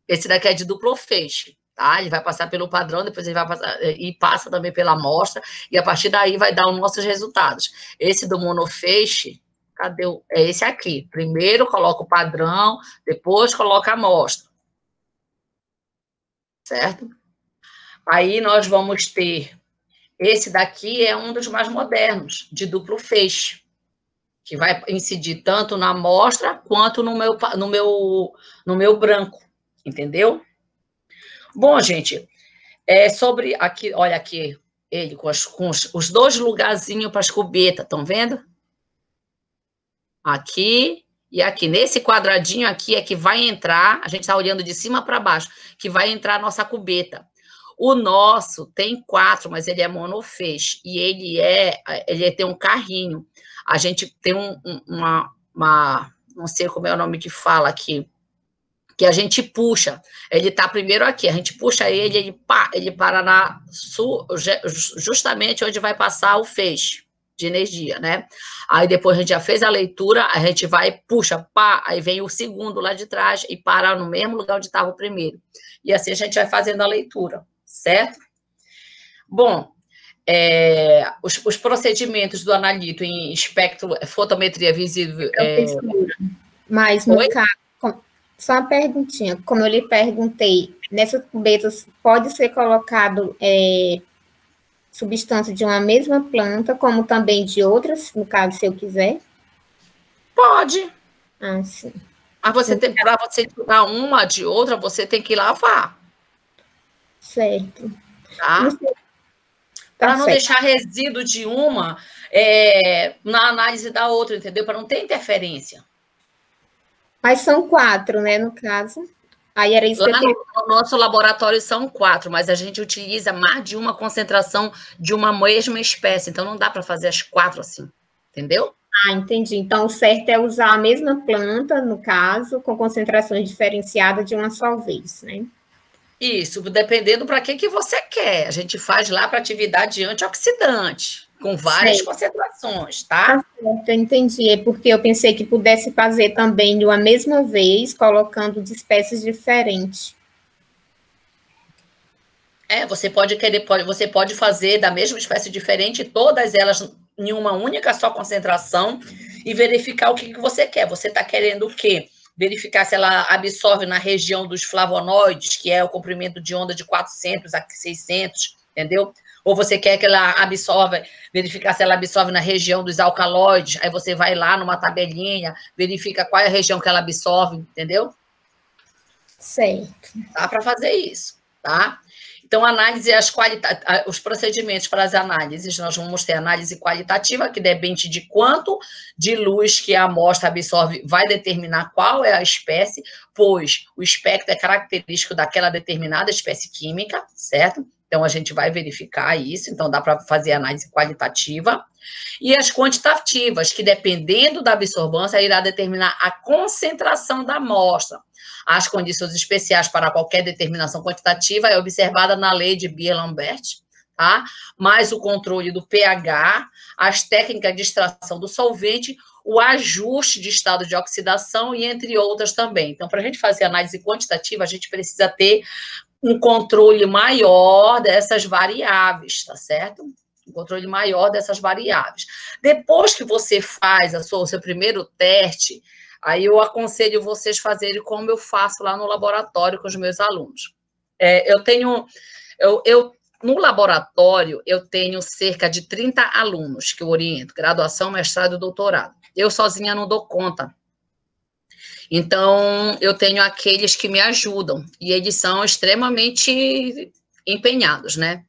Esse daqui é de duplo feixe, tá? Ele vai passar pelo padrão, depois ele vai passar e passa também pela amostra e a partir daí vai dar os nossos resultados. Esse do monofeixe, Cadê o... É esse aqui. Primeiro coloca o padrão, depois coloca a amostra. Certo? Aí nós vamos ter... Esse daqui é um dos mais modernos, de duplo feixe, que vai incidir tanto na amostra quanto no meu branco. Entendeu? Bom, gente, sobre aqui, olha aqui, ele com os dois lugarzinhos para as cubetas, estão vendo? Aqui e aqui. Nesse quadradinho aqui é que vai entrar, a gente está olhando de cima para baixo, que vai entrar a nossa cubeta. O nosso tem 4, mas ele é monofeixe, e ele tem um carrinho. A gente tem não sei como é o nome que fala aqui, que a gente puxa, ele está primeiro aqui, a gente puxa ele para justamente onde vai passar o feixe de energia, né? Aí depois a gente já fez a leitura, a gente vai, puxa, pá, aí vem o segundo lá de trás e para no mesmo lugar onde estava o primeiro. E assim a gente vai fazendo a leitura, certo? Bom, os procedimentos do analito em espectro, fotometria visível... Mas no caso... Só uma perguntinha, como eu lhe perguntei, nessas cubetas pode ser colocado substância de uma mesma planta, como também de outras, no caso, se eu quiser? Pode. Ah, sim. Mas para você tirar uma de outra, você tem que lavar. Certo. Tá? Para não deixar resíduo de uma na análise da outra, entendeu? Para não ter interferência. Mas são 4, né, no caso. Aí era isso lá no nosso laboratório são 4, mas a gente utiliza mais de uma concentração de uma mesma espécie, então não dá para fazer as 4 assim, entendeu? Ah, entendi. Então, o certo é usar a mesma planta, no caso, com concentrações diferenciadas de uma só vez, né? Isso, dependendo para que você quer. A gente faz lá para atividade antioxidante, com várias concentrações, tá? Certo, eu entendi. É porque eu pensei que pudesse fazer também de uma mesma vez, colocando de espécies diferentes. Você pode fazer da mesma espécie diferente, todas elas em uma única só concentração, e verificar o que você quer. Você está querendo o quê? Verificar se ela absorve na região dos flavonoides, que é o comprimento de onda de 400 a 600, entendeu? Ou você quer que ela absorva, verificar se ela absorve na região dos alcaloides, aí você vai lá numa tabelinha, verifica qual é a região que ela absorve, entendeu? Certo. Dá para fazer isso, tá? Então, análise, os procedimentos para as análises, nós vamos ter análise qualitativa, que depende de quanto de luz que a amostra absorve, vai determinar qual é a espécie, pois o espectro é característico daquela determinada espécie química, certo? Então, a gente vai verificar isso, então dá para fazer análise qualitativa. E as quantitativas, que dependendo da absorvância, irá determinar a concentração da amostra. As condições especiais para qualquer determinação quantitativa é observada na lei de Beer-Lambert, tá? Mais o controle do pH, as técnicas de extração do solvente, o ajuste de estado de oxidação e entre outras também. Então, para a gente fazer análise quantitativa, a gente precisa ter um controle maior dessas variáveis, tá certo? Um controle maior dessas variáveis. Depois que você faz o seu primeiro teste, aí eu aconselho vocês fazerem como eu faço lá no laboratório com os meus alunos. No laboratório, eu tenho cerca de 30 alunos que eu oriento, graduação, mestrado e doutorado. Eu sozinha não dou conta. Então, eu tenho aqueles que me ajudam, e eles são extremamente empenhados, né?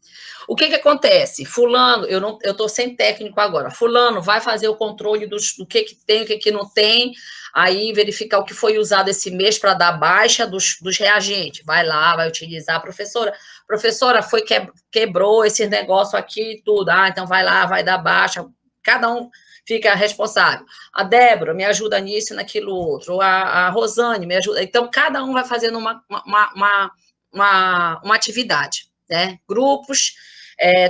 O que acontece? Fulano, eu estou sem técnico agora, fulano vai fazer o controle do que tem, o que não tem, aí verificar o que foi usado esse mês para dar baixa dos reagentes, vai lá, vai utilizar, professora, quebrou esse negócio aqui e tudo, então vai lá, vai dar baixa, cada um fica responsável. A Débora me ajuda nisso e naquilo outro, a Rosane me ajuda, então cada um vai fazendo uma atividade, né? Grupos,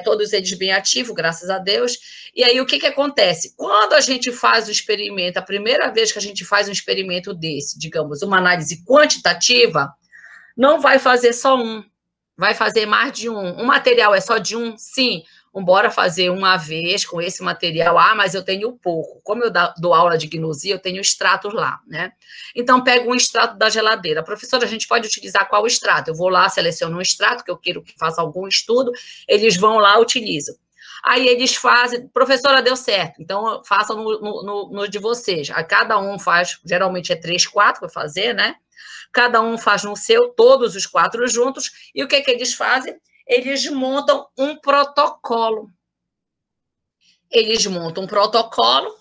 todos eles bem ativos, graças a Deus. E aí, o que acontece? Quando a gente faz o experimento, a primeira vez que a gente faz um experimento desse, digamos, uma análise quantitativa, não vai fazer só um, vai fazer mais de um. Um material é só de um? Sim. Bora fazer uma vez com esse material. Ah, mas eu tenho pouco. Como eu dou aula de gnosia, eu tenho extratos lá, né? Então, pego um extrato da geladeira. Professora, a gente pode utilizar qual extrato? Eu vou lá, seleciono um extrato, que eu quero que faça algum estudo, eles vão lá, utilizam. Aí eles fazem, professora, deu certo, então façam no de vocês. A cada um faz, geralmente é 3, 4 para fazer, né? Cada um faz no seu, todos os 4 juntos, e o que eles fazem? Eles montam um protocolo. Eles montam um protocolo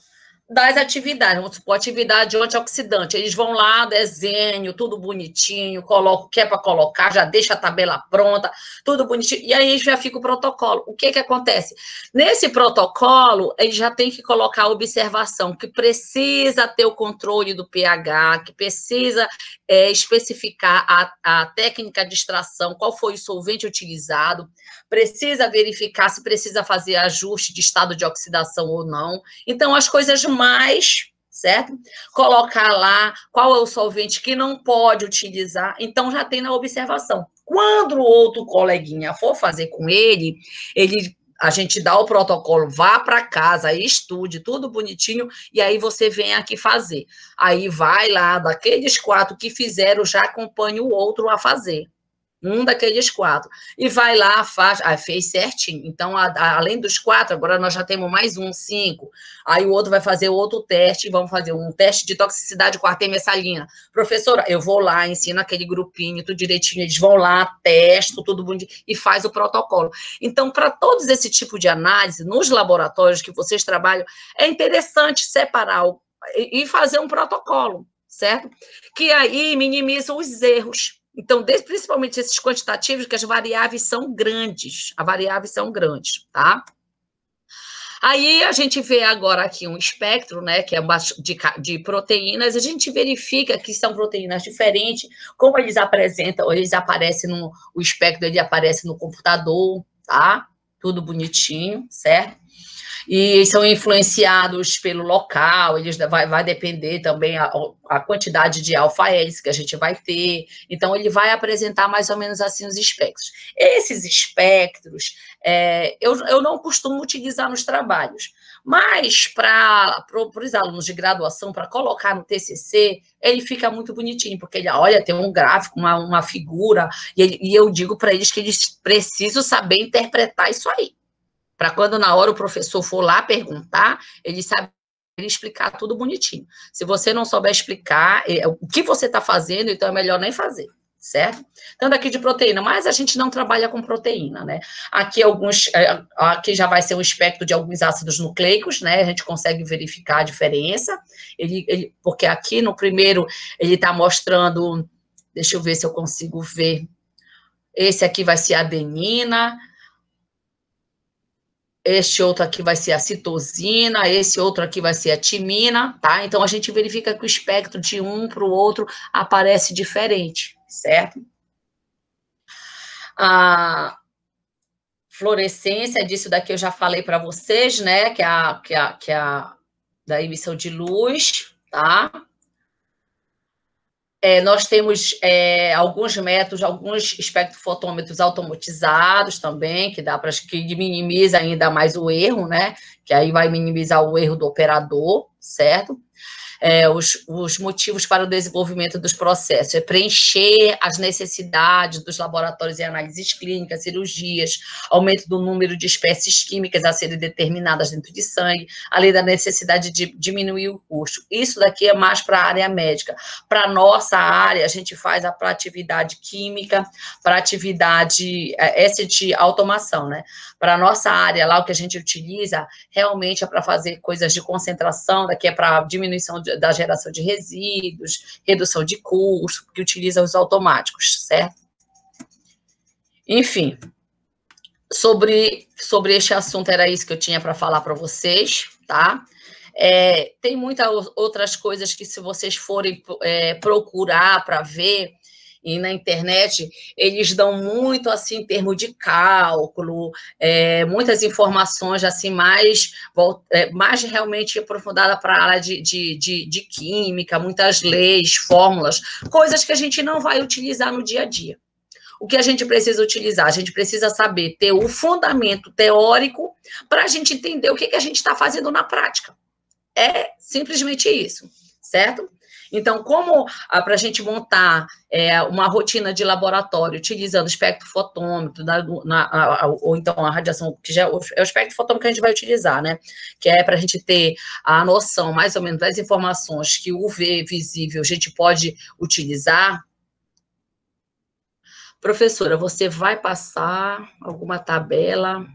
das atividades, vamos supor, atividade antioxidante, eles vão lá, desenho, tudo bonitinho, coloco o que é para colocar, já deixa a tabela pronta, tudo bonitinho, e aí já fica o protocolo. O que acontece? Nesse protocolo, eles já tem que colocar a observação, que precisa ter o controle do pH, que precisa especificar a técnica de extração, qual foi o solvente utilizado, precisa verificar se precisa fazer ajuste de estado de oxidação ou não. Então, as coisas mais, certo? Colocar lá qual é o solvente que não pode utilizar, então já tem na observação. Quando o outro coleguinha for fazer com ele, a gente dá o protocolo, vá para casa, estude, tudo bonitinho, e aí você vem aqui fazer. Aí vai lá, daqueles 4 que fizeram, já acompanha o outro a fazer. Um daqueles 4. E vai lá, faz, fez certinho. Então, além dos 4, agora nós já temos mais 5. Aí o outro vai fazer outro teste, vamos fazer um teste de toxicidade com artemissalina. Professora, eu vou lá, ensino aquele grupinho, tudo direitinho, eles vão lá, testo, tudo bonitinho, e faz o protocolo. Então, para todos esse tipo de análise, nos laboratórios que vocês trabalham, é interessante separar e fazer um protocolo, certo? Que aí minimiza os erros. Então, principalmente esses quantitativos, que as variáveis são grandes. As variáveis são grandes, tá? Aí, a gente vê agora aqui um espectro, né, que é de proteínas, a gente verifica que são proteínas diferentes, como eles apresentam, eles aparecem o espectro, ele aparece no computador, tá? Tudo bonitinho, certo? E são influenciados pelo local, eles vai depender também a quantidade de alfa-hélice que a gente vai ter, então ele vai apresentar mais ou menos assim os espectros. Esses espectros, eu não costumo utilizar nos trabalhos, mas para os alunos de graduação, para colocar no TCC, ele fica muito bonitinho, porque ele, olha, tem um gráfico, uma figura, e eu digo para eles que eles precisam saber interpretar isso aí, para quando na hora o professor for lá perguntar, ele sabe explicar tudo bonitinho. Se você não souber explicar o que você está fazendo, então é melhor nem fazer, certo? Então, daqui de proteína, mas a gente não trabalha com proteína, né? Aqui já vai ser um espectro de alguns ácidos nucleicos, né? A gente consegue verificar a diferença, porque aqui no primeiro ele está mostrando, deixa eu ver se eu consigo ver, esse aqui vai ser a adenina, este outro aqui vai ser a citosina, esse outro aqui vai ser a timina, tá? Então, a gente verifica que o espectro de um para o outro aparece diferente, certo? A fluorescência disso daqui eu já falei para vocês, né? Que é da emissão de luz, tá? Nós temos alguns métodos, alguns espectrofotômetros automatizados também, que minimiza ainda mais o erro, né? Que aí vai minimizar o erro do operador, certo? Os motivos para o desenvolvimento dos processos, preencher as necessidades dos laboratórios em análises clínicas, cirurgias, aumento do número de espécies químicas a serem determinadas dentro de sangue, além da necessidade de diminuir o custo. Isso daqui é mais para a área médica. Para a nossa área, a gente faz para atividade química, para atividade, essa de automação, né? Para a nossa área, lá o que a gente utiliza, realmente é para fazer coisas de concentração, daqui é para diminuição da geração de resíduos, redução de custo, que utiliza os automáticos, certo? Enfim, sobre este assunto era isso que eu tinha para falar para vocês, tá? Tem muitas outras coisas que, se vocês forem procurar para ver, e na internet, eles dão muito, assim, em termos de cálculo, muitas informações, assim, mais realmente aprofundada para a área de química, muitas leis, fórmulas, coisas que a gente não vai utilizar no dia a dia. o que a gente precisa utilizar? A gente precisa saber ter o fundamento teórico para a gente entender o que a gente está fazendo na prática. É simplesmente isso, certo? Então, como para a gente montar uma rotina de laboratório utilizando espectrofotômetro, ou então a radiação, que já é o espectrofotômetro que a gente vai utilizar, né? Que é para a gente ter a noção, mais ou menos, das informações que o UV visível a gente pode utilizar. Professora, você vai passar alguma tabela?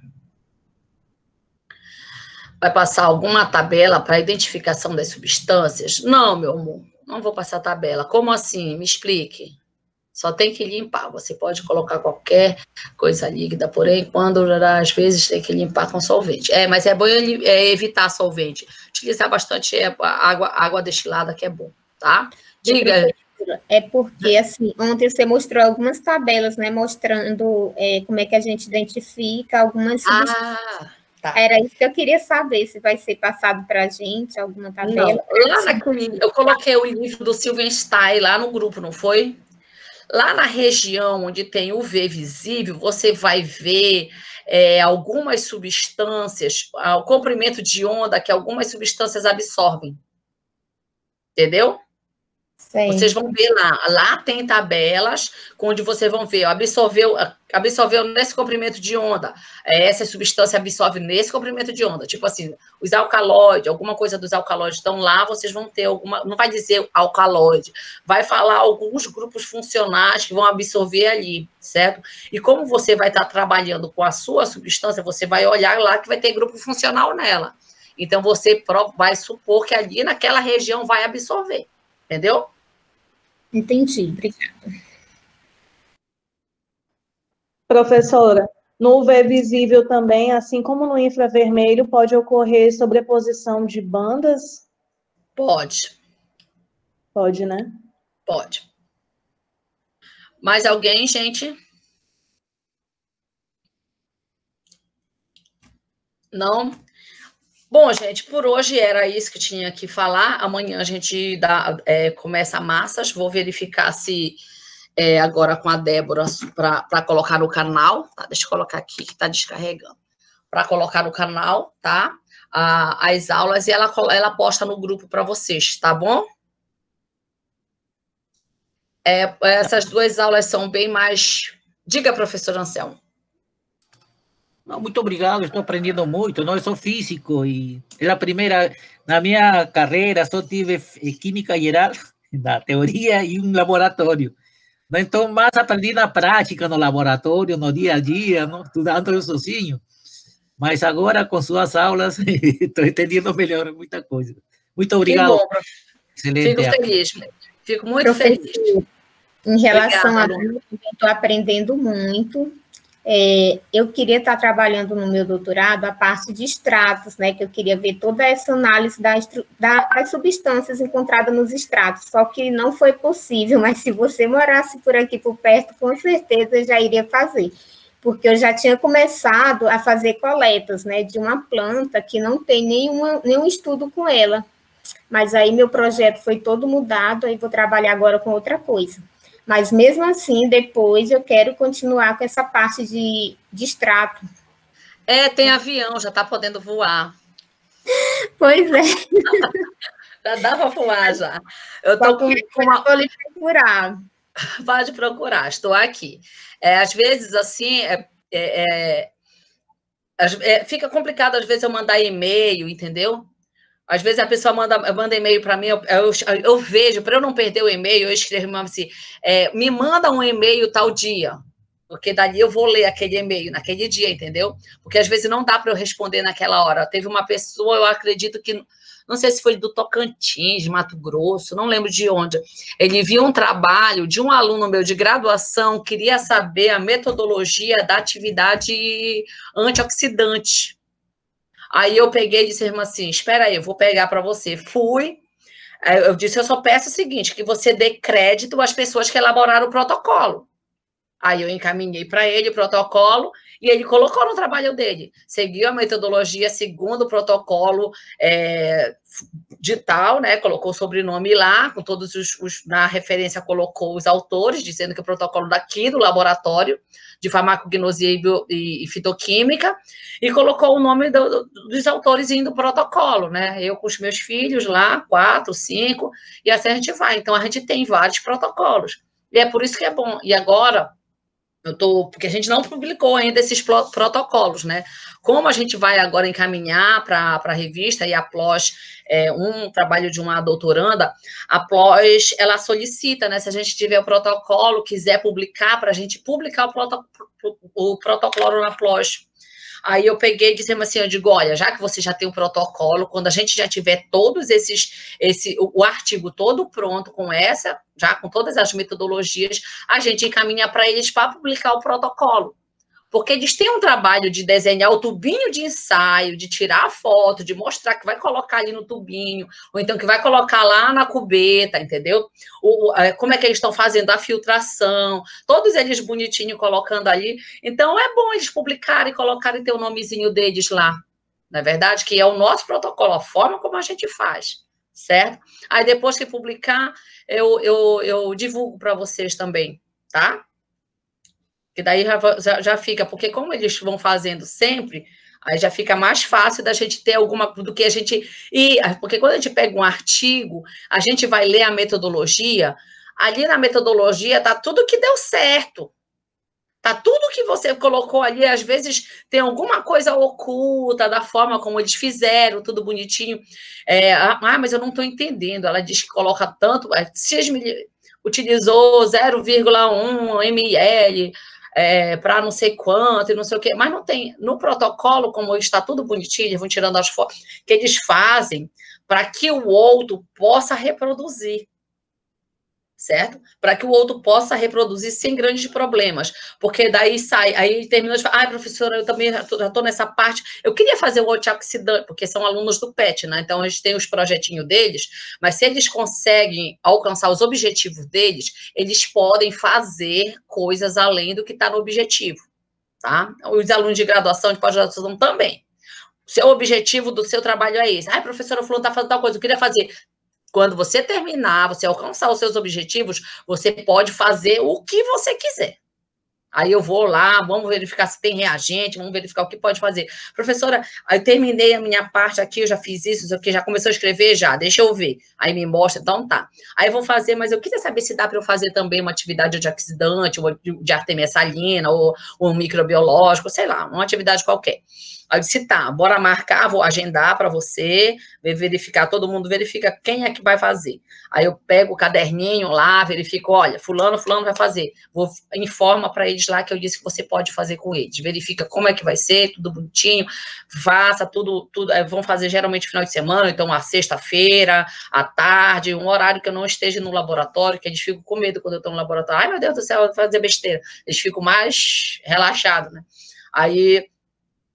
Vai passar alguma tabela para identificação das substâncias? Não, meu amor. Não vou passar tabela. Como assim? Me explique. Só tem que limpar. Você pode colocar qualquer coisa líquida, porém, quando às vezes tem que limpar com solvente. Mas é bom evitar solvente. Utilizar bastante água destilada, que é bom, tá? Diga. É porque, assim, ontem você mostrou algumas tabelas, né? Mostrando como é que a gente identifica algumas substâncias. Tá. Era isso que eu queria saber, se vai ser passado para a gente, alguma tabela. Não, lá naquele, eu coloquei o livro do Silverstein lá no grupo, não foi? Lá na região onde tem UV visível, você vai ver algumas substâncias, o comprimento de onda que algumas substâncias absorvem. Entendeu? Sim. Vocês vão ver lá tem tabelas onde vocês vão ver, absorveu nesse comprimento de onda, essa substância absorve nesse comprimento de onda, tipo assim, os alcaloides, alguma coisa dos alcaloides estão lá, vocês vão ter alguma, não vai dizer alcaloide, vai falar alguns grupos funcionais que vão absorver ali, certo? E como você vai estar trabalhando com a sua substância, você vai olhar lá que vai ter grupo funcional nela. Então, você vai supor que ali naquela região vai absorver, entendeu? Entendi, obrigada. Professora, no UV visível também, assim como no infravermelho, pode ocorrer sobreposição de bandas? Pode. Pode, né? Pode. Mais alguém, gente? Não? Bom, gente, por hoje era isso que tinha que falar. Amanhã a gente começa massas. Vou verificar se agora com a Débora para colocar no canal. Tá? Deixa eu colocar aqui que está descarregando. Para colocar no canal, tá? As aulas e ela posta no grupo para vocês, tá bom? Essas duas aulas são bem mais... Diga, professor Anselmo. Não, muito obrigado, estou aprendendo muito. Não, eu sou físico e é a primeira, na minha carreira, só tive química geral, na teoria e um laboratório. Então, mais aprendi na prática, no laboratório, no dia a dia, não? Estudando eu sozinho. Mas agora, com suas aulas, estou entendendo melhor muita coisa. Muito obrigado. Que bom, excelente. Fico feliz, fico muito feliz. Em relação a mim, estou aprendendo muito. Eu queria estar trabalhando no meu doutorado a parte de extratos, né, que eu queria ver toda essa análise das substâncias encontradas nos extratos, só que não foi possível, mas se você morasse por aqui por perto, com certeza eu já iria fazer, porque eu já tinha começado a fazer coletas, né, de uma planta que não tem nenhum estudo com ela, mas aí meu projeto foi todo mudado, aí vou trabalhar agora com outra coisa. Mas, mesmo assim, depois eu quero continuar com essa parte de extrato. Tem avião, já está podendo voar. Pois é. Já dá para voar, já. Eu estou com uma... Vou lhe procurar. Pode procurar, estou aqui. Às vezes, assim, fica complicado, às vezes, eu mandar e-mail, entendeu? Às vezes a pessoa manda e-mail para mim, eu vejo, para eu não perder o e-mail, eu escrevo assim, me manda um e-mail tal dia, porque dali eu vou ler aquele e-mail naquele dia, entendeu? Porque às vezes não dá para eu responder naquela hora. Teve uma pessoa, eu acredito que, não sei se foi do Tocantins, de Mato Grosso, não lembro de onde, ele viu um trabalho de um aluno meu de graduação, queria saber a metodologia da atividade antioxidante. Aí eu peguei e disse assim, espera aí, eu vou pegar para você. Fui, eu disse, eu só peço o seguinte, que você dê crédito às pessoas que elaboraram o protocolo. Aí eu encaminhei para ele o protocolo e ele colocou no trabalho dele. Seguiu a metodologia segundo o protocolo digital, né? Colocou o sobrenome lá, com todos na referência colocou os autores, dizendo que o protocolo daqui do laboratório de farmacognosia e fitoquímica, e colocou o nome dos autores do protocolo, né? Eu com os meus filhos lá, 4, 5, e assim a gente vai. Então, a gente tem vários protocolos. E é por isso que é bom. E agora, porque a gente não publicou ainda esses protocolos, né? Como a gente vai agora encaminhar para a revista, e a PLOS um trabalho de uma doutoranda, a PLOS, ela solicita, né? Se a gente tiver o protocolo, quiser publicar, para a gente publicar o protocolo na PLOS. Aí eu peguei e disse assim, eu digo, olha, já que você já tem um protocolo, quando a gente já tiver todos o artigo todo pronto já com todas as metodologias, a gente encaminha para eles para publicar o protocolo. Porque eles têm um trabalho de desenhar o tubinho de ensaio, de tirar a foto, de mostrar que vai colocar ali no tubinho, ou então que vai colocar lá na cubeta, entendeu? Como é que eles estão fazendo a filtração, todos eles bonitinho colocando ali. Então, é bom eles publicarem e colocarem ter o nomezinho deles lá, não é verdade? Que é o nosso protocolo, a forma como a gente faz, certo? Aí, depois que publicar, eu divulgo para vocês também, tá? Que daí já fica, porque como eles vão fazendo sempre, aí já fica mais fácil da gente ter do que a gente... Porque quando a gente pega um artigo, a gente vai ler a metodologia, ali na metodologia tá tudo que deu certo, tá tudo que você colocou ali, às vezes tem alguma coisa oculta da forma como eles fizeram, tudo bonitinho. Mas eu não estou entendendo, ela diz que coloca tanto, utilizou 0,1 ml, para não sei quanto e não sei o quê, mas não tem, no protocolo, como está tudo bonitinho, eles vão tirando as fotos, que eles fazem para que o outro possa reproduzir, certo? Para que o outro possa reproduzir sem grandes problemas, porque daí aí terminou de falar, professora, eu também já estou nessa parte, eu queria fazer o antioxidante, porque são alunos do PET, né? Então, eles têm os projetinhos deles, mas se eles conseguem alcançar os objetivos deles, eles podem fazer coisas além do que está no objetivo, tá? Os alunos de graduação, de pós-graduação também. O seu objetivo do seu trabalho é esse. Professora, fulano está fazendo tal coisa, eu queria fazer... Quando você terminar, você alcançar os seus objetivos, você pode fazer o que você quiser. Aí eu vou lá, vamos verificar se tem reagente, vamos verificar o que pode fazer. Professora, aí terminei a minha parte aqui, eu já fiz isso aqui, já começou a escrever? Já, deixa eu ver. Aí me mostra, então tá. Aí eu vou fazer, mas eu queria saber se dá para eu fazer também uma atividade antioxidante, ou de artemia salina, ou um microbiológico, sei lá, uma atividade qualquer. Aí eu disse, tá, bora marcar, vou agendar para você, verificar, todo mundo verifica quem é que vai fazer. Aí eu pego o caderninho lá, verifico, olha, fulano vai fazer. Informa para eles lá que eu disse que você pode fazer com eles. Verifica como é que vai ser, tudo bonitinho, faça tudo, vão fazer geralmente final de semana, então a sexta-feira, à tarde, um horário que eu não esteja no laboratório, que eles ficam com medo quando eu estou no laboratório. Ai, meu Deus do céu, eu vou fazer besteira. Eles ficam mais relaxados, né? Aí...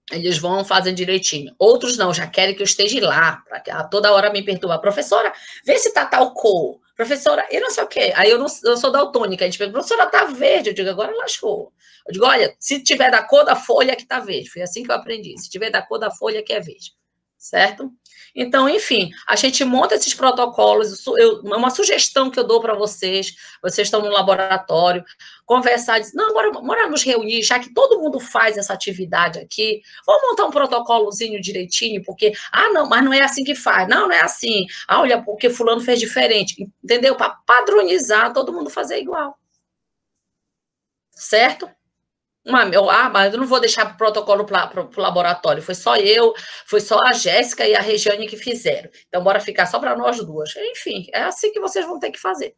eles vão fazendo direitinho. Outros não, já querem que eu esteja lá, para toda hora me perturbar. Professora, vê se tá tal cor. Professora, eu não sei o quê. Aí eu sou daltônica. A gente pergunta, professora, tá verde. Eu digo, agora lascou. Eu digo, olha, se tiver da cor da folha, que tá verde. Foi assim que eu aprendi. Se tiver da cor da folha, que é verde. Certo? Então, enfim, a gente monta esses protocolos, uma sugestão que eu dou para vocês estão no laboratório, conversar, dizer, não, bora nos reunir, já que todo mundo faz essa atividade aqui, vamos montar um protocolozinho direitinho, porque, não, mas não é assim que faz, não é assim, olha, porque fulano fez diferente, entendeu? Para padronizar, todo mundo fazer igual. Certo? Mas eu não vou deixar o protocolo para o laboratório, foi só a Jéssica e a Regiane que fizeram, então bora ficar só para nós duas. Enfim, é assim que vocês vão ter que fazer,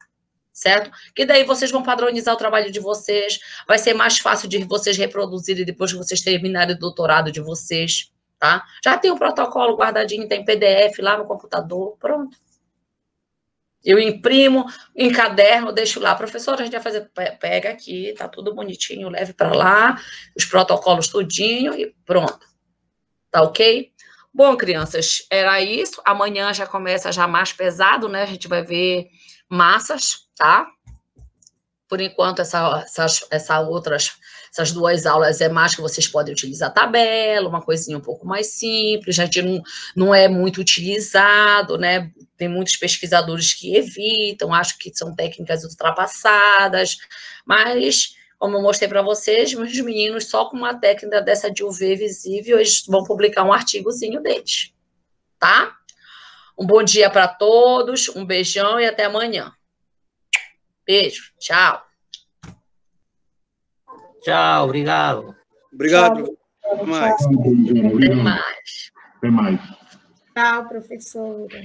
certo? Que daí vocês vão padronizar o trabalho de vocês, vai ser mais fácil de vocês reproduzirem depois que vocês terminarem o doutorado de vocês, tá? Já tem um protocolo guardadinho, tem PDF lá no computador, pronto. Eu imprimo, encaderno, deixo lá. Professora, a gente vai fazer, pega aqui, tá tudo bonitinho, leve para lá, os protocolos tudinho e pronto. Tá ok? Bom, crianças, era isso. Amanhã já começa já mais pesado, né? A gente vai ver massas, tá? por enquanto, essas 2 aulas é mais que vocês podem utilizar tabela, uma coisinha um pouco mais simples, a gente não é muito utilizado, né? Tem muitos pesquisadores que evitam, acho que são técnicas ultrapassadas, mas, como eu mostrei para vocês, meus meninos, só com uma técnica dessa de UV visível, eles vão publicar um artigozinho deles, tá? Um bom dia para todos, um beijão e até amanhã. Beijo, tchau. Tchau, obrigado. Obrigado. Até mais. Até mais. Até mais. Tchau, professora.